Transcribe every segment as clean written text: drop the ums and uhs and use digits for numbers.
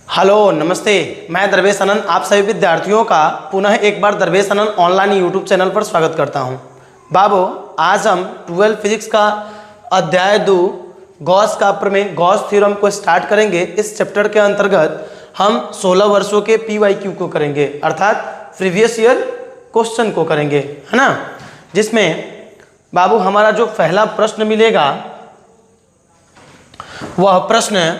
Hello नमस्ते, मैं दरवेश आनंद आप सभी विद्यार्थियों का पुनः एक बार दरवेश आनंद ऑनलाइन यूट्यूब चैनल पर स्वागत करता हूं। बाबू, आज हम 12 फिजिक्स का अध्याय 2 गॉस का प्रमेय गॉस थ्योरम को स्टार्ट करेंगे। इस चैप्टर के अंतर्गत हम 16 वर्षों के PYQ को करेंगे, अर्थात प्रीवियस ईयर क्वेश्चन को करेंगे, है ना। जिसमें बाबू हमारा जो पहला प्रश्न मिलेगा वह प्रश्न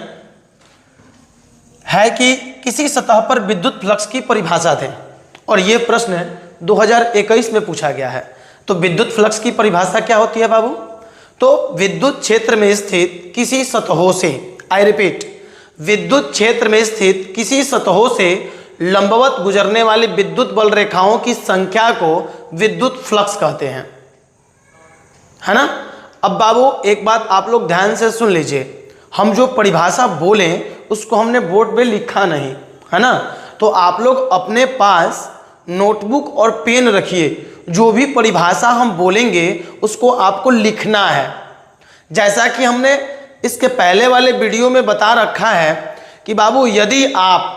है कि किसी सतह पर विद्युत फ्लक्स की परिभाषा दें, और यह प्रश्न 2021 में पूछा गया है। तो विद्युत फ्लक्स की परिभाषा क्या होती है बाबू? तो विद्युत क्षेत्र में स्थित किसी सतहों से, आई रिपीट, विद्युत क्षेत्र में स्थित किसी सतहों से लंबवत गुजरने वाली विद्युत बल रेखाओं की संख्या को विद्युत फ्लक्स कहते हैं, है ना। अब बाबू एक बात आप लोग ध्यान से सुन लीजिए, हम जो परिभाषा बोलें उसको हमने बोर्ड पे लिखा नहीं, है ना। तो आप लोग अपने पास नोटबुक और पेन रखिए, जो भी परिभाषा हम बोलेंगे उसको आपको लिखना है। जैसा कि हमने इसके पहले वाले वीडियो में बता रखा है कि बाबू यदि आप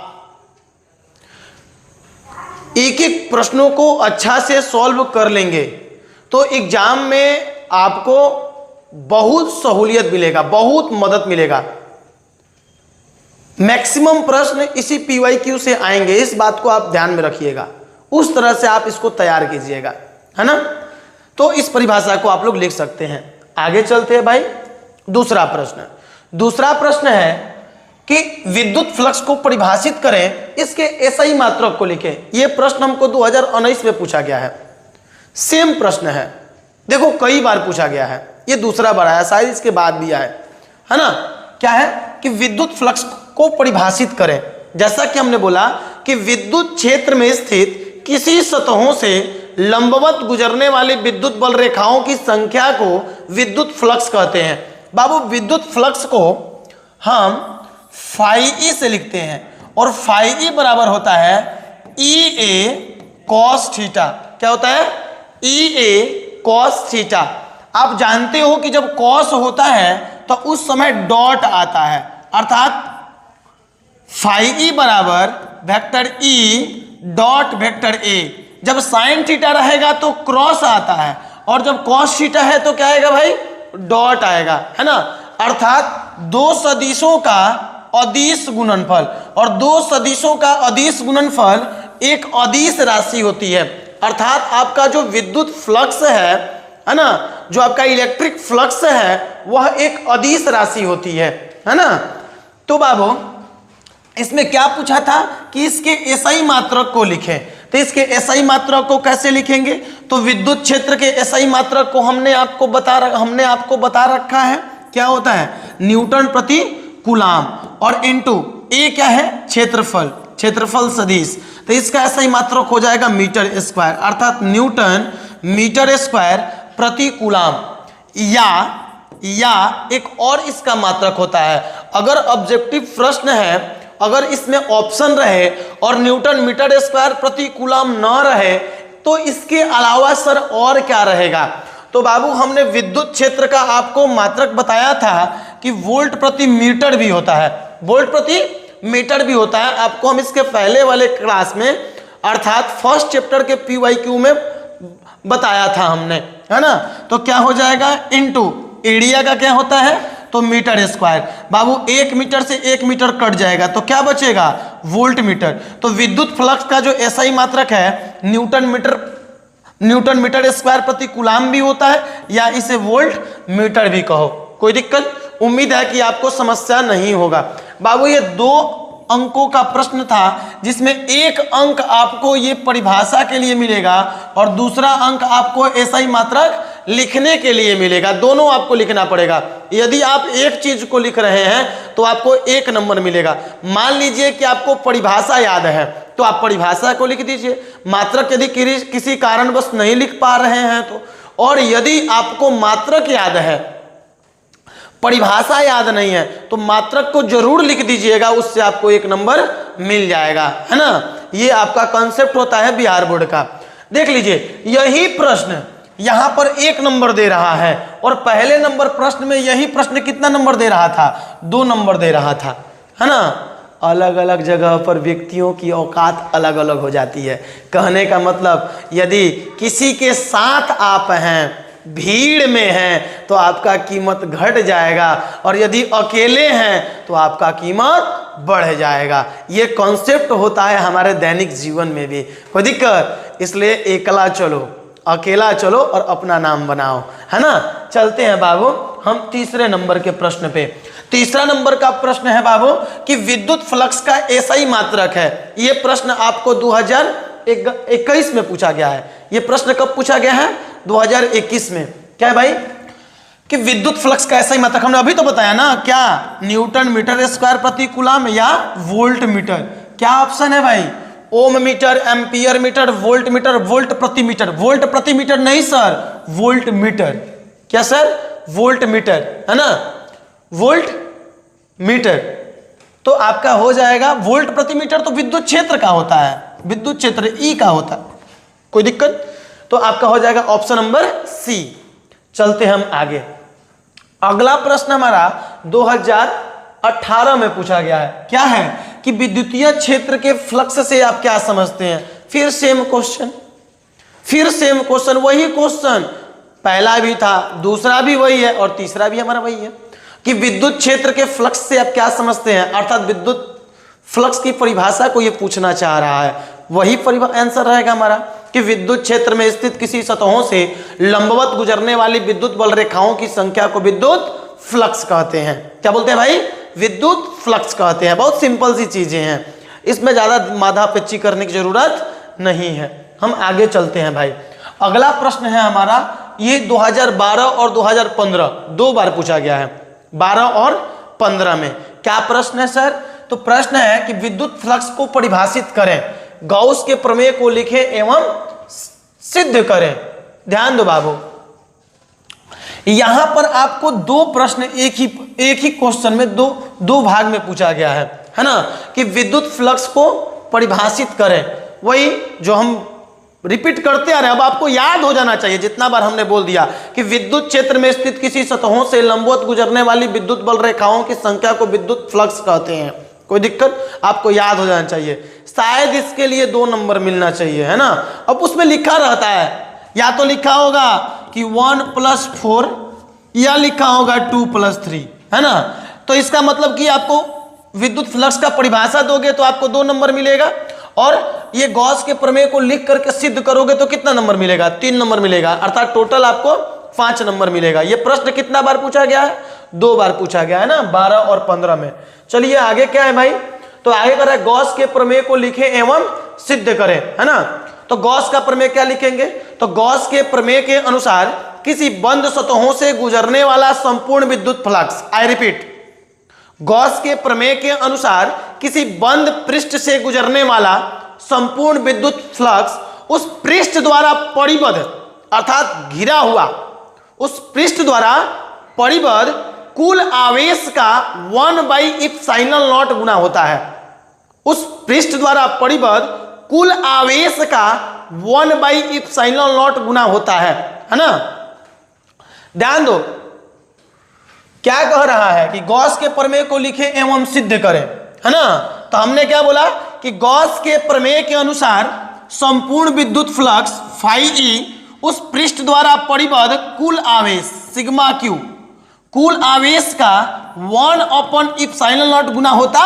एक एक प्रश्नों को अच्छा से सॉल्व कर लेंगे तो एग्जाम में आपको बहुत सहूलियत मिलेगा, बहुत मदद मिलेगा। मैक्सिमम प्रश्न इसी PYQ से आएंगे, इस बात को आप ध्यान में रखिएगा। उस तरह से आप इसको तैयार कीजिएगा, है ना। तो इस परिभाषा को आप लोग लिख सकते हैं। आगे चलते हैं भाई। दूसरा प्रश्न है कि विद्युत फ्लक्स को परिभाषित करें, इसके SI मात्रक को लिखें। यह प्रश्न हमको 2019 में पूछा गया है। सेम प्रश्न है, देखो कई बार पूछा गया है, ये दूसरा बार आया, शायद इसके बाद भी आया है ना। क्या है कि विद्युत फ्लक्स को परिभाषित करें। जैसा कि हमने बोला कि विद्युत क्षेत्र में स्थित किसी सतहों से लंबवत गुजरने वाली विद्युत बल रेखाओं की संख्या को विद्युत फ्लक्स कहते हैं। बाबू विद्युत फ्लक्स को हम φe से लिखते हैं, और φe बराबर होता है EA cos थीटा। क्या होता है? EA cos theta. आप जानते हो कि जब cos होता है तो उस समय डॉट आता है, अर्थात φe बराबर vector E dot vector A। जब साइन थीटा रहेगा तो क्रॉस आता है, और जब cos थीटा है तो क्या आएगा भाई? डॉट आएगा, है ना। अर्थात दो सदिशों का अदिश गुणनफल, और दो सदिशों का अदिश गुणनफल एक अदिश राशि होती है। अर्थात आपका जो विद्युत फ्लक्स है ना, जो आपका इलेक्ट्रिक फ्लक्स है वह एक अदिश राशि होती है ना। तो बाबू इसमें क्या पूछा था कि इसके SI मात्रक को लिखें। तो इसके SI मात्रक को कैसे लिखेंगे? तो विद्युत क्षेत्र के SI मात्रक को हमने आपको बता रखा है। क्या होता है? न्यूटन प्रति कूलाम, और इनटू A क्या है? क्षेत्रफल सदिश। तो इसका SI मात्रक हो जाएगा मीटर स्क्वायर, अर्थात न्यूटन मीटर स्क्वायर प्रति कूलाम। या एक और इसका मात्रक होता है, अगर ऑब्जेक्टिव प्रश्न है, अगर इसमें ऑप्शन रहे और न्यूटन मीटर स्क्वायर प्रति कूलाम न रहे तो इसके अलावा सर और क्या रहेगा? तो बाबू हमने विद्युत क्षेत्र का आपको मात्रक बताया था कि वोल्ट प्रति मीटर भी होता है, वोल्ट प्रति मीटर भी होता है। आपको हम इसके पहले वाले क्लास में, अर्थात फर्स्ट चैप्टर के PYQ में बताया था हमने, है ना। तो क्या हो जाएगा? इनटू एरिया का क्या होता है? तो मीटर स्क्वायर। बाबू 1 मीटर से 1 मीटर कट जाएगा तो क्या बचेगा? Volt meter. तो विद्युत फ्लक्स का जो SI मात्रक है न्यूटन मीटर स्क्वायर प्रति कूलाम भी होता है, या इसे वोल्ट मीटर भी कहो। कोई दिक्कत? उम्मीद है कि आपको समस्या नहीं होगा। बाबू ये 2 अंकों का प्रश्न था, जिसमें एक अंक आपको ये परिभाषा के लिए मिलेगा और दूसरा अंक आपको SI मात्रक लिखने के लिए मिलेगा। दोनों आपको लिखना पड़ेगा। यदि आप एक चीज को लिख रहे हैं तो आपको 1 नंबर मिलेगा। मान लीजिए कि आपको परिभाषा याद है तो आप परिभाषा को लिख दीजिए। मात्रक यदि किसी कारणवश नहीं लिख पा रहे हैं तो, और यदि आपको मात्रक याद है, परिभाषा याद नहीं है, तो मात्रक को जरूर लिख दीजिएगा, उससे आपको 1 नंबर मिल जाएगा, है ना। ये आपका कॉन्सेप्ट होता है बिहार बोर्ड का। देख लीजिए, यही प्रश्न यहां पर 1 नंबर दे रहा है, और पहले नंबर प्रश्न में यही प्रश्न कितना नंबर दे रहा था? 2 नंबर दे रहा था, है ना। अलग अलग जगह पर व्यक्तियों की औकात अलग अलग हो जाती है। कहने का मतलब यदि किसी के साथ आप हैं, भीड़ में हैं, तो आपका कीमत घट जाएगा, और यदि अकेले हैं तो आपका कीमत बढ़ जाएगा। ये कॉन्सेप्ट होता है हमारे दैनिक जीवन में भी। कोई दिक्कत? इसलिए एकला चलो, अकेला चलो और अपना नाम बनाओ, है ना। चलते हैं बाबू हम तीसरे नंबर के प्रश्न पे। तीसरा नंबर का प्रश्न है बाबू कि विद्युत फ्लक्स का एसआई मात्रक है। ये प्रश्न आपको 2021 में पूछा गया है। ये प्रश्न कब पूछा गया है? 2021 में। क्या है भाई? कि विद्युत फ्लक्स का एसआई मात्रक हमने अभी तो बताया ना, क्या? न्यूटन मीटर स्क्वायर प्रति कूलम या वोल्ट मीटर। क्या ऑप्शन है भाई? Ohm metre, ampere metre, volt metre, volt प्रति मीटर। वोल्ट प्रति मीटर नहीं सर, वोल्ट मीटर। क्या सर? वोल्ट मीटर, है ना, वोल्ट मीटर। तो आपका हो जाएगा वोल्ट प्रति मीटर, तो विद्युत क्षेत्र का होता है, विद्युत क्षेत्र ई का होता है। कोई दिक्कत? तो आपका हो जाएगा ऑप्शन नंबर सी। चलते हम आगे। अगला प्रश्न हमारा 2018 में पूछा गया है। क्या है कि विद्युतीय क्षेत्र के फ्लक्स से आप क्या समझते हैं? फिर सेम क्वेश्चन, फिर सेम क्वेश्चन, वही क्वेश्चन पहला भी था, दूसरा भी वही है और तीसरा भी हमारा वही है कि विद्युत क्षेत्र के फ्लक्स से आप क्या समझते हैं, अर्थात विद्युत फ्लक्स की परिभाषा को ये पूछना चाह रहा है। वही आंसर रहेगा हमारा कि विद्युत क्षेत्र में स्थित किसी सतहों से लंबवत गुजरने वाली विद्युत बल रेखाओं की संख्या को विद्युत फ्लक्स कहते हैं। क्या बोलते हैं भाई? विद्युत फ्लक्स कहते हैं। बहुत सिंपल सी चीजें हैं, इसमें ज्यादा माथापच्ची करने की जरूरत नहीं है। हम आगे चलते हैं भाई। अगला प्रश्न है हमारा, ये 2012 और 2015 दो बार पूछा गया है, 12 और 15 में। क्या प्रश्न है सर? तो प्रश्न है कि विद्युत फ्लक्स को परिभाषित करें, गॉस के प्रमेय को लिखें एवं सिद्ध करें। ध्यान दो बाबू, यहां पर आपको दो प्रश्न एक ही क्वेश्चन में दो भाग में पूछा गया है ना, कि विद्युत फ्लक्स को परिभाषित करें। वही जो हम रिपीट करते आ रहे हैं, अब आपको याद हो जाना चाहिए, जितना बार हमने बोल दिया कि विद्युत क्षेत्र में स्थित किसी सतहों से लंबवत गुजरने वाली विद्युत बल रेखाओं की संख्या को विद्युत फ्लक्स कहते हैं। कोई दिक्कत? आपको याद हो जाना चाहिए। शायद इसके लिए 2 नंबर मिलना चाहिए, है ना। अब उसमें लिखा रहता है, या तो लिखा होगा कि 1+4 या लिखा होगा 2+3, है ना। तो इसका मतलब कि आपको विद्युत फ्लक्स का परिभाषा दोगे तो आपको 2 नंबर मिलेगा, और ये गॉस के प्रमेय को लिख करके सिद्ध करोगे तो कितना नंबर मिलेगा? 3 नंबर मिलेगा, अर्थात टोटल आपको 5 नंबर मिलेगा। ये प्रश्न कितना बार पूछा गया है? 2 बार पूछा गया है ना, 12 और 15 में। चलिए आगे क्या है भाई? तो आगे कर रहा है गॉस के प्रमेय को लिखें एवं सिद्ध करें, है ना। तो गॉस का प्रमेय क्या लिखेंगे? तो गॉस के प्रमेय के अनुसार किसी बंद सतहों से गुजरने वाला संपूर्ण विद्युत फ्लक्स, आई रिपीट, गॉस के प्रमेय के अनुसार किसी बंद पृष्ठ से गुजरने वाला संपूर्ण विद्युत फ्लक्स उस पृष्ठ द्वारा परिबद्ध, अर्थात घिरा हुआ, उस पृष्ठ द्वारा परिबद्ध कुल आवेश का 1/ε0 गुना होता है। उस पृष्ठ द्वारा परिबद्ध कुल आवेश का 1/ε0 गुना होता है ना। ध्यान दो, क्या कह रहा है कि गॉस के प्रमेय को लिखें एवं सिद्ध करें, है ना। तो हमने क्या बोला कि गॉस के प्रमेय के अनुसार संपूर्ण विद्युत फ्लक्स φe उस पृष्ठ द्वारा परिबद्ध कुल आवेश सिग्मा क्यू, कुल आवेश का 1/ε0 गुना होता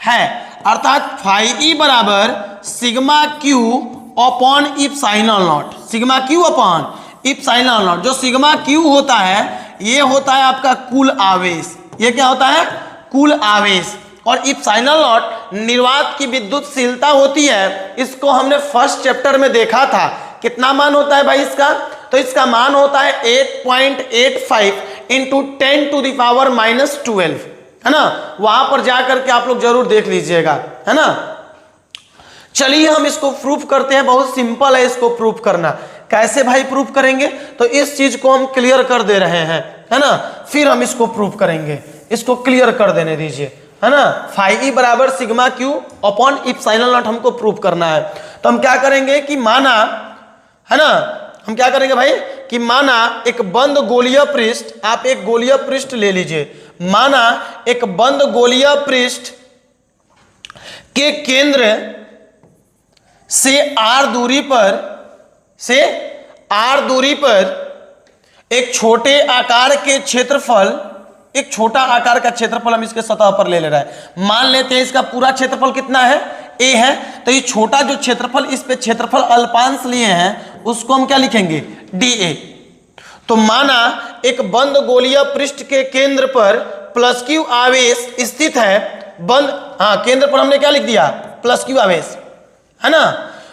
है, अर्थात φe बराबर sigma Q upon ε0, sigma Q upon ε0। जो सिग्मा क्यू होता है ये होता है आपका कुल आवेश, ये क्या होता है? कुल आवेश। और ε0 निर्वात की विद्युतशीलता होती है, इसको हमने फर्स्ट चैप्टर में देखा था। कितना मान होता है भाई इसका? तो इसका मान होता है 8.85 × 10⁻⁻12, है ना। वहां पर जाकर के आप लोग जरूर देख लीजिएगा, है ना। चलिए हम इसको प्रूफ करते हैं, बहुत सिंपल है इसको प्रूफ करना। कैसे भाई प्रूफ करेंगे? तो इस चीज को हम क्लियर कर दे रहे हैं, है ना, फिर हम इसको प्रूफ करेंगे। इसको क्लियर कर देने दीजिए, है ना। φe बराबर सिग्मा क्यू अपॉन ε0 हमको प्रूफ करना है। तो हम क्या करेंगे कि माना, है ना, हम क्या करेंगे भाई कि माना एक बंद गोलीय पृष्ठ, आप एक गोलीय पृष्ठ ले लीजिए। माना एक बंद गोलीय पृष्ठ के केंद्र से r दूरी पर एक छोटे आकार के क्षेत्रफल, एक छोटा आकार का क्षेत्रफल हम इसके सतह पर ले रहे हैं। मान लेते हैं इसका पूरा क्षेत्रफल कितना है, a है, तो ये छोटा जो क्षेत्रफल, इस पे क्षेत्रफल अल्पांश लिए हैं, उसको हम क्या लिखेंगे, dA। तो माना एक बंद गोलीय पृष्ठ के केंद्र पर प्लस क्यू आवेश स्थित है। केंद्र पर हमने क्या लिख दिया, प्लस क्यू आवेश, है ना।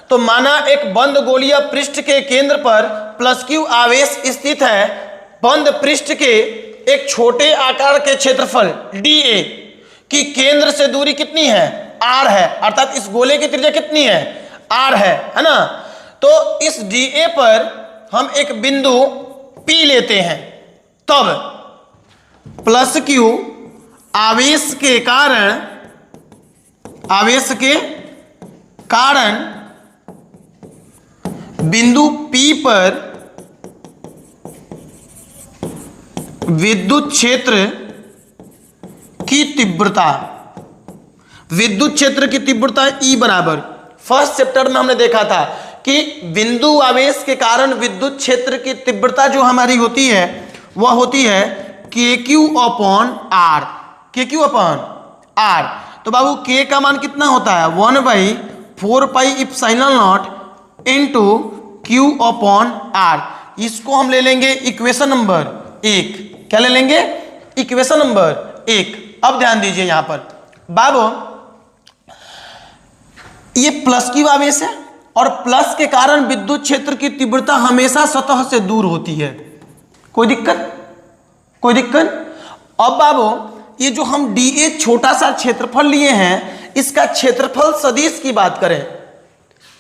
तो माना एक बंद गोलीय पृष्ठ के केंद्र पर प्लस क्यू आवेश स्थित है। बंद पृष्ठ के एक छोटे आकार के क्षेत्रफल dA की केंद्र से दूरी कितनी है, r है, अर्थात इस गोले की त्रिज्या कितनी है, r है ना। तो इस dA पर हम एक बिंदु P लेते हैं, तब प्लस क्यू आवेश के कारण बिंदु P पर विद्युत क्षेत्र की तीव्रता E बराबर, फर्स्ट चैप्टर में हमने देखा था कि बिंदु आवेश के कारण विद्युत क्षेत्र की तीव्रता जो हमारी होती है वह होती है KQ upon R, KQ upon R। तो बाबू K का मान कितना होता है, 1/4 pi epsilon naught into Q upon R। इसको हम ले लेंगे इक्वेशन नंबर 1। क्या ले लेंगे, इक्वेशन नंबर 1। अब ध्यान दीजिए यहां पर बाबू, ये प्लस क्यू आवेश है और प्लस के कारण विद्युत क्षेत्र की तीव्रता हमेशा सतह से दूर होती है। कोई दिक्कत? अब बाबू, ये जो हम dA छोटा सा क्षेत्रफल लिए हैं, इसका क्षेत्रफल सदिश की बात करें,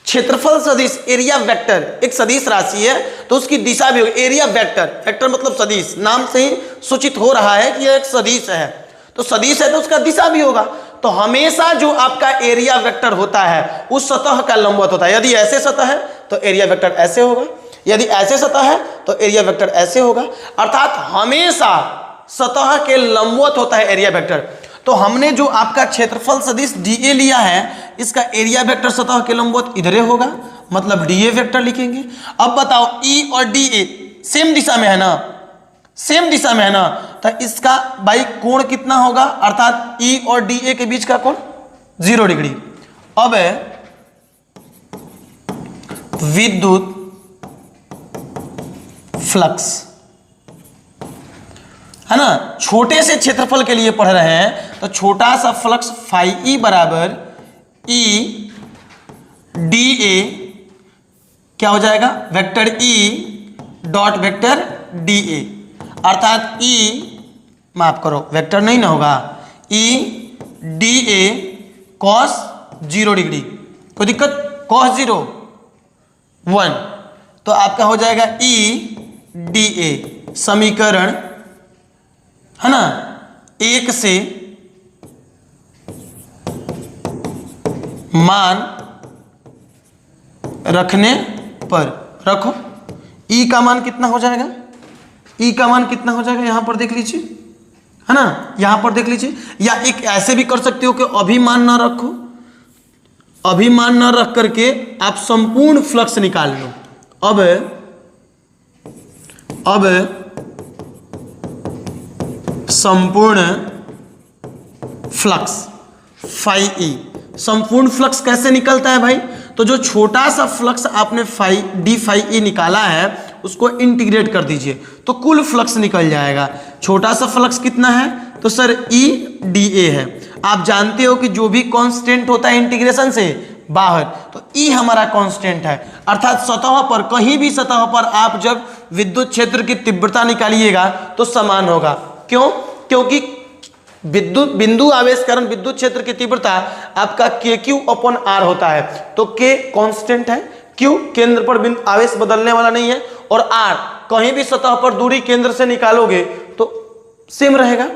क्षेत्रफल सदिश, एरिया वेक्टर, एक सदिश राशि है तो उसकी दिशा भी होगी। एरिया वेक्टर मतलब सदिश, नाम से ही सूचित हो रहा है कि यह एक सदिश है। तो सदिश है तो उसका दिशा भी होगा। तो हमेशा जो आपका एरिया वेक्टर होता है उस सतह का लंबवत होता है। यदि ऐसे सतह है तो एरिया वेक्टर ऐसे होगा, यदि ऐसे सतह है तो एरिया वेक्टर ऐसे होगा, अर्थात हमेशा सतह के लंबवत होता है एरिया वेक्टर। तो हमने जो आपका क्षेत्रफल सदिश dA लिया है, इसका एरिया वेक्टर सतह के लंबवत इधरे होगा, मतलब dA वेक्टर लिखेंगे। अब बताओ E और dA सेम दिशा में है ना, सेम दिशा में है ना, तो इसका बाई कोण कितना होगा, अर्थात E और dA के बीच का कोण 0 डिग्री। अब विद्युत फ्लक्स है ना, छोटे से क्षेत्रफल के लिए पढ़ रहे हैं तो छोटा सा फ्लक्स फाई E बराबर E dA क्या हो जाएगा, vector E dot vector dA, अर्थात E, माफ करो वेक्टर नहीं ना होगा, E dA cos 0 डिग्री। कोई दिक्कत, cos 0 1, तो आपका हो जाएगा E dA, समीकरण है ना 1 से मान रखने पर रखो। E का मान कितना हो जाएगा, E का मान कितना हो जाएगा, यहां पर देख लीजिए, है ना, यहां पर देख लीजिए। या एक ऐसे भी कर सकते हो कि अभिमान ना रखो, अभिमान ना रख करके आप संपूर्ण फ्लक्स निकाल लो। अब संपूर्ण फ्लक्स फाई E, संपूर्ण फ्लक्स कैसे निकलता है भाई, तो जो छोटा सा फ्लक्स आपने डी फाई E निकाला है उसको इंटीग्रेट कर दीजिए तो कुल फ्लक्स निकल जाएगा। छोटा सा फ्लक्स कितना है, तो सर E dA है। आप जानते हो कि जो भी कांस्टेंट होता है इंटीग्रेशन से बाहर, तो E हमारा कांस्टेंट है, अर्थात सतह पर, कहीं भी सतह पर आप जब विद्युत क्षेत्र की तीव्रता निकालिएगा तो समान होगा। क्यों, क्योंकि विद्युत बिंदु आवेश कारण विद्युत क्षेत्र की तीव्रता आपका KQ अपॉन R होता है। तो K कांस्टेंट है, Q केंद्र पर आवेश बदलने वाला नहीं है, और R कहीं भी सतह पर दूरी केंद्र से निकालोगे तो सेम रहेगा,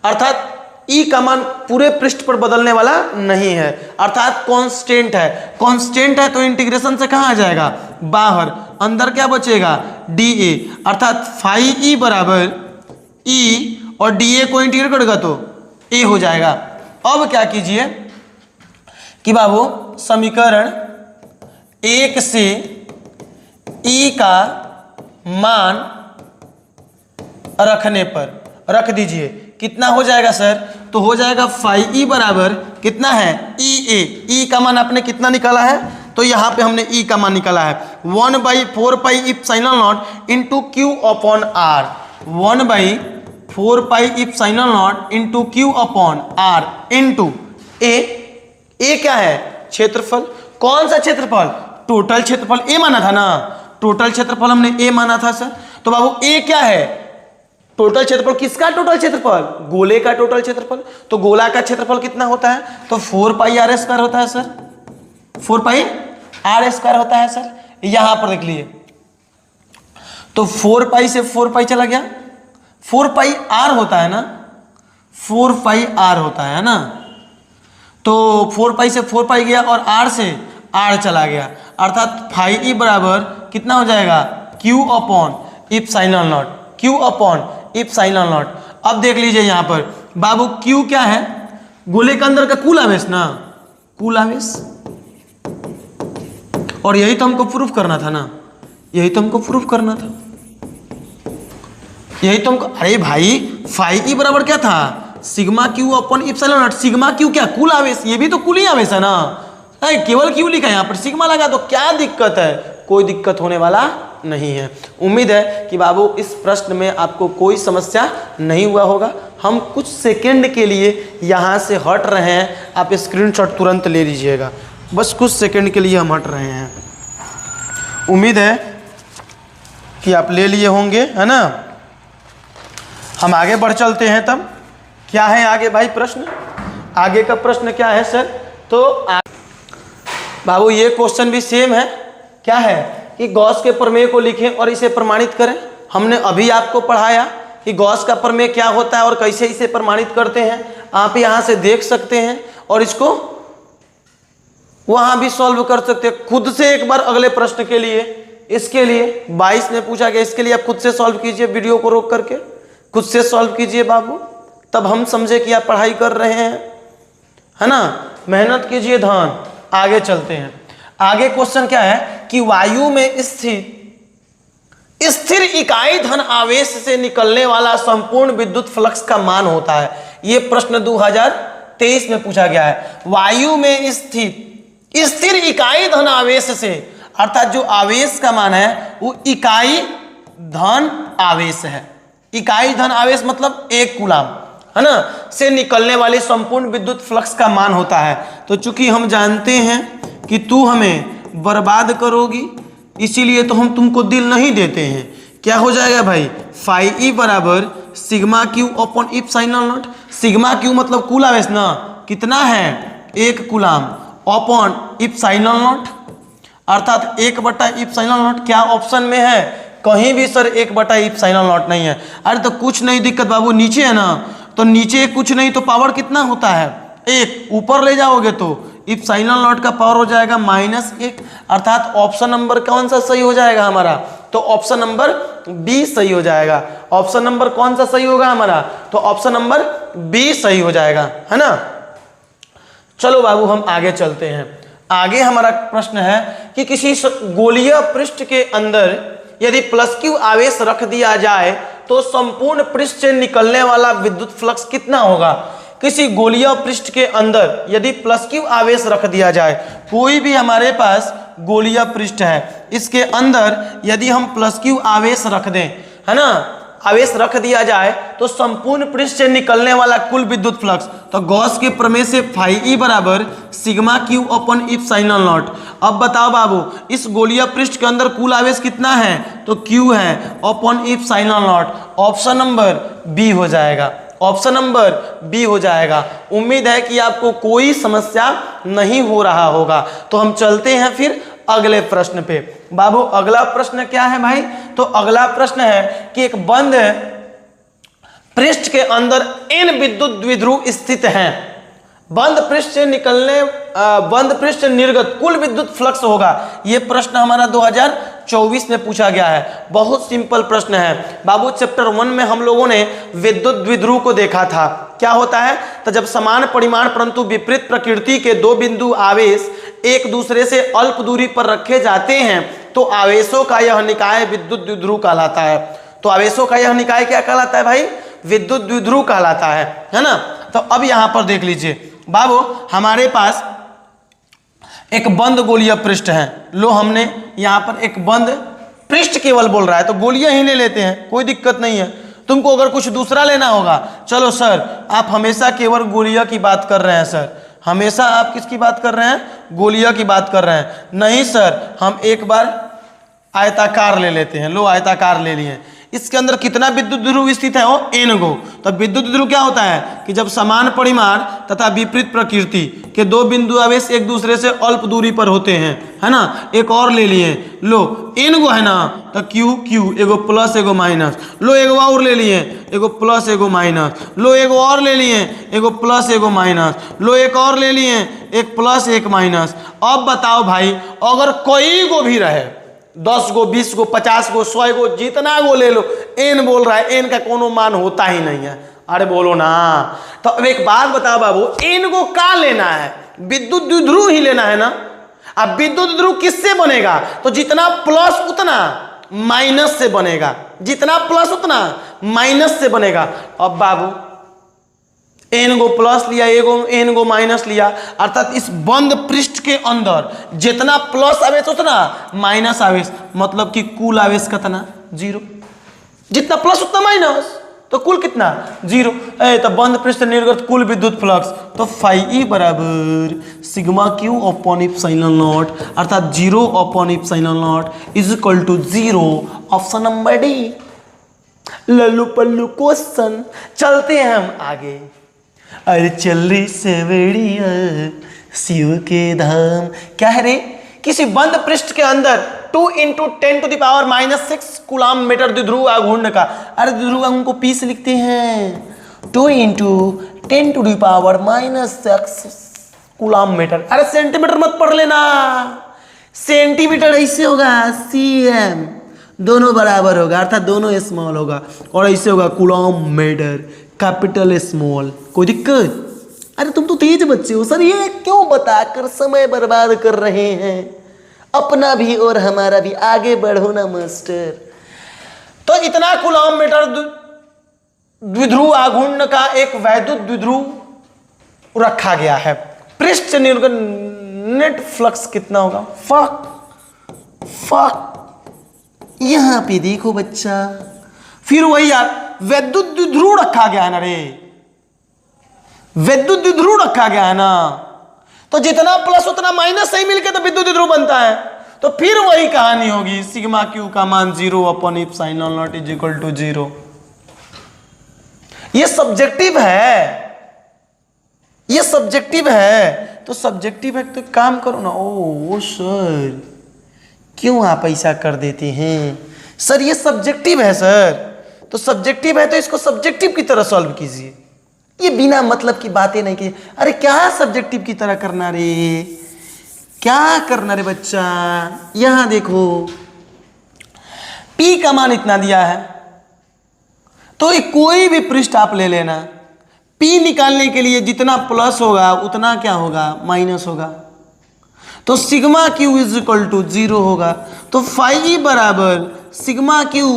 अर्थात E का मान पूरे पृष्ठ पर बदलने वाला नहीं है, अर्थात कांस्टेंट है। कांस्टेंट है तो इंटीग्रेशन से कहां आ जाएगा, बाहर, अंदर क्या बचेगा, dA, अर्थात फाई E बराबर E और dA को इंटीग्रेट करेगा तो A हो जाएगा। अब क्या कीजिए, कि बाबू समीकरण 1 से E का मान रखने पर रख दीजिए, कितना हो जाएगा सर? तो हो जाएगा फाई ई बराबर कितना है ई ए। ई का मान आपने कितना निकाला है? तो यहाँ पे हमने ई का मान निकाला है 1/4 pi epsilon naught into q upon r. 1/4 pi epsilon naught into q upon r into A. A क्या है? क्षेत्रफल। कौन सा क्षेत्रफल? टोटल क्षेत्रफल। ए माना था ना, टोटल क्षेत्रफल हमने ए माना था सर। तो बाबू ए क्या है? टोटल क्षेत्रफल। किसका टोटल क्षेत्रफल? गोले का टोटल क्षेत्रफल। तो गोला का क्षेत्रफल कितना होता है? तो 4 पाई आर स्क्वायर होता है सर, 4 पाई आर स्क्वायर होता है सर। यहां पर देख लिए, तो 4 पाई से 4 पाई चला गया, 4 पाई आर होता है ना, 4 पाई आर होता है ना। तो 4 पाई से 4 पाई गया और आर से आर चला गया, अर्थात फाई ई बराबर कितना हो जाएगा? Q upon epsilon not, Q upon epsilon not. अब देख लीजिए यहां पर बाबू क्यू क्या है? गोले के अंदर का कुल आवेश ना, कुल आवेश। और यही तो हमको प्रूफ करना था ना, यही तो हमको प्रूफ करना था, यही तो हमको। अरे भाई फाई ई बराबर क्या था? Sigma Q upon epsilon not. Sigma Q क्या? कुल आवेश। ये भी तो कुल ही आवेश है ना, केवल क्यू लिखा है, यहाँ पर सिग्मा लगा, तो क्या दिक्कत है? कोई दिक्कत होने वाला नहीं है। उम्मीद है कि बाबू इस प्रश्न में आपको कोई समस्या नहीं हुआ होगा। हम कुछ सेकंड के लिए यहाँ से हट रहे हैं, आप स्क्रीनशॉट तुरंत ले लीजिएगा, बस कुछ सेकंड के लिए हम हट रहे हैं। उम्मीद है कि आप ले लिए होंगे, है ना। हम आगे बढ़ चलते हैं। तब क्या है आगे भाई प्रश्न? आगे का प्रश्न क्या है सर? तो बाबू ये क्वेश्चन भी सेम है। क्या है कि गॉस के प्रमेय को लिखें और इसे प्रमाणित करें। हमने अभी आपको पढ़ाया कि गॉस का प्रमेय क्या होता है और कैसे इसे प्रमाणित करते हैं। आप यहाँ से देख सकते हैं और इसको वहाँ भी सॉल्व कर सकते हैं खुद से। एक बार अगले प्रश्न के लिए, इसके लिए 22 में पूछा गया, इसके लिए आप खुद से सॉल्व कीजिए, वीडियो को रोक करके खुद से सॉल्व कीजिए बाबू, तब हम समझे कि आप पढ़ाई कर रहे हैं, है ना। मेहनत कीजिए धन। आगे चलते हैं। आगे क्वेश्चन क्या है कि वायु में स्थिर इकाई धन आवेश से निकलने वाला संपूर्ण विद्युत फ्लक्स का मान होता है। यह प्रश्न 2023 में पूछा गया है। वायु में स्थिर इकाई धन आवेश से, अर्थात जो आवेश का मान है वो इकाई धन आवेश है। इकाई धन आवेश मतलब 1 कूलाम, है ना, से निकलने वाले संपूर्ण विद्युत फ्लक्स का मान होता है। तो चूंकि हम जानते हैं कि तू हमें बर्बाद करोगी, इसीलिए तो हम तुमको दिल नहीं देते हैं। क्या हो जाएगा भाई? फाई ई बराबर sigma Q upon epsilon not. Sigma Q मतलब कुल आवेश ना, कितना है? 1 कूलाम अपॉन इप्सिलॉन नॉट, अर्थात 1/इप्सिलॉन नॉट। क्या ऑप्शन में है? कहीं भी सर 1/इप्सिलॉन नॉट नहीं है। अरे तो कुछ नहीं दिक्कत बाबू, नीचे है ना, तो नीचे कुछ नहीं तो पावर कितना होता है? 1। ऊपर ले जाओगे तो इप्सिलॉन नॉट का पावर हो जाएगा -1, अर्थात ऑप्शन नंबर कौन सा सही हो जाएगा हमारा? तो ऑप्शन नंबर बी सही हो जाएगा। ऑप्शन नंबर कौन सा सही होगा हमारा? तो ऑप्शन नंबर बी सही हो जाएगा, है ना। चलो बाबू हम आगे चलते हैं। आगे हमारा प्रश्न है कि किसी गोलीय पृष्ठ के अंदर यदि +q आवेश रख दिया जाए तो संपूर्ण पृष्ठ से निकलने वाला विद्युत फ्लक्स कितना होगा? किसी गोलीय पृष्ठ के अंदर यदि +q आवेश रख दिया जाए, कोई भी हमारे पास गोलीय पृष्ठ है, इसके अंदर यदि हम +q आवेश रख दें, है ना, आवेश रख दिया जाए तो संपूर्ण पृष्ठ से निकलने वाला कुल विद्युत फ्लक्स, तो गॉस के प्रमेय से फाई ई बराबर sigma Q upon epsilon not. अब बताओ बाबू इस गोलीय पृष्ठ के अंदर कुल आवेश कितना है? तो क्यू है upon epsilon naught. Option number B हो जाएगा, ऑप्शन नंबर बी हो जाएगा। उम्मीद है कि आपको कोई समस्या नहीं हो रहा होगा। तो हम चलते हैं फिर अगले प्रश्न पे। बाबू अगला प्रश्न क्या है भाई? तो अगला प्रश्न है कि एक बंद पृष्ठ के अंदर n विद्युत द्विध्रुव स्थित हैं। बंद पृष्ठ से निकलने बंद पृष्ठ से निर्गत कुल विद्युत फ्लक्स होगा। यह प्रश्न हमारा 24 में पूछा गया है। बहुत सिंपल प्रश्न है बाबू। चैप्टर 1 में हम लोगों ने विद्युत द्विध्रुव को देखा था। क्या होता है? तो जब समान परिमाण परंतु विपरीत प्रकृति के दो बिंदु आवेश एक दूसरे से अल्प दूरी पर रखे जाते हैं तो आवेशों का यह निकाय विद्युत द्विध्रुव कहलाता है। तो आवेशों का यह निकाय क्या कहलाता है भाई? विद्युत द्विध्रुव कहलाता है ना। तो अब यहां पर देख लीजिए बाबू, हमारे पास एक बंद गोलीय पृष्ठ है। लो, हमने यहां पर एक बंद पृष्ठ केवल बोल रहा है तो गोलियां ही ले लेते हैं, कोई दिक्कत नहीं है। तुमको अगर कुछ दूसरा लेना होगा, चलो सर आप हमेशा केवल गोलिया की बात कर रहे हैं सर, हमेशा आप किसकी बात कर रहे हैं? गोलिया की बात कर रहे हैं। नहीं सर, हम एक बार आयताकार ले लेते हैं। लो, आयताकार ले लिए। इसके अंदर कितना विद्युत ध्रुव स्थित है? वो n गो। तो विद्युत ध्रुव क्या होता है कि जब समान परिमाण तथा विपरीत प्रकृति के दो बिंदु आवेश एक दूसरे से अल्प दूरी पर होते हैं, है ना। एक और ले लिए। लो, n गो है ना, तो q एगो प्लस एगो माइनस। लो, एगो और ले लिए, एगो प्लस एगो माइनस। लो, एगो और ले लिए, एगो प्लस एगो माइनस। लो, एक और ले लिए, एक प्लस एक माइनस। अब बताओ भाई, अगर कोई गो भी रहे, 10 गो 20 गो 50 गो 100 गो, जितना गो ले लो, एन बोल रहा है, एन का कोनो मान होता ही नहीं है। अरे बोलो ना। तो अब एक बात बताओ बाबू, एन को का लेना है? विद्युत द्विध्रुव ही लेना है ना। अब विद्युत द्विध्रुव किससे बनेगा? तो जितना प्लस उतना माइनस से बनेगा, जितना प्लस उतना माइनस से बनेगा। अब बाबू एन गो प्लस लिया, एन गो माइनस लिया, अर्थात इस बंद पृष्ठ के अंदर जितना प्लस आवेश उतना माइनस आवेश, मतलब कि कुल आवेश कितना? 0। जितना प्लस उतना माइनस, तो कुल कितना? 0। तो बंद पृष्ठ निर्गत कुल विद्युत फ्लक्स, तो φE बराबर sigma Q upon epsilon naught, अर्थात 0 upon epsilon naught is equal to 0। Option number D. लल्लू पल्लू क्वेश्चन। चलते हैं हम आगे। अरे चल रही सेवड़िया शिव के धाम। क्या है रे? किसी बंद पृष्ठ के अंदर 2 × 10⁻⁻6 कूलाम मीटर द्विध्रुव आघूर्ण का, अरे द्विध्रुव आघूर्ण को पी से लिखते हैं, 2 × 10⁻⁻6 कूलाम मीटर। अरे सेंटीमीटर मत पढ़ लेना, सेंटीमीटर ऐसे होगा, cm दोनों बराबर होगा, अर्थात दोनों स्मॉल होगा, और ऐसे होगा कूलाम मीटर, कैपिटल स्मॉल। कोई दिक्कत? अरे तुम तो तेज बच्चे हो सर, ये क्यों बताकर समय बर्बाद कर रहे हैं? अपना भी और हमारा भी आगे बढ़ो ना मास्टर। तो इतना कूलॉम मीटर द्विध्रुव आघूर्ण का एक वैद्युत द्विध्रुव रखा गया है। पृष्ठ से निर्गत नेट फ्लक्स कितना होगा? फक यहां पे देखो बच्चा, फिर वही यार वैद्युत द्विध्रुव रखा गया है ना रे, विद्युत द्विध्रुव रखा गया है ना, तो जितना प्लस उतना माइनस सही मिलके तो विद्युत द्विध्रुव बनता है। तो फिर वही कहानी होगी, सिग्मा क्यू का मान 0 upon epsilon naught is equal to 0। ये सब्जेक्टिव है, ये सब्जेक्टिव है। तो सब्जेक्टिव है तो काम करो ना। ओ सर, क्यों आप ऐसा कर देते हैं? सर ये सब्जेक्टिव है सर, तो सब्जेक्टिव है तो इसको सब्जेक्टिव की तरह सॉल्व कीजिए, ये बिना मतलब की बातें नहीं की। अरे क्या सब्जेक्टिव की तरह करना रे, क्या करना रे बच्चा? यहां देखो P का मान इतना दिया है, तो कोई भी पृष्ठ आप ले लेना, P निकालने के लिए जितना प्लस होगा उतना क्या होगा? माइनस होगा। तो sigma Q is equal to 0 होगा। तो φE बराबर sigma Q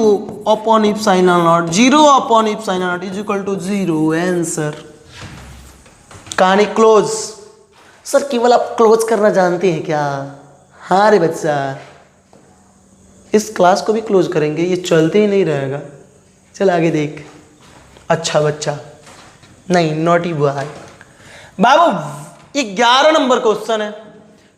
upon epsilon naught, 0 upon epsilon naught is equal to 0। Answer. कहानी क्लोज। सर केवल आप क्लोज करना जानते हैं क्या? हाँ रे बच्चा, इस क्लास को भी क्लोज करेंगे, ये चलते ही नहीं रहेगा। चल आगे देख। अच्छा बच्चा, नहीं नॉटी बॉय। बाबू 11 नंबर क्वेश्चन है।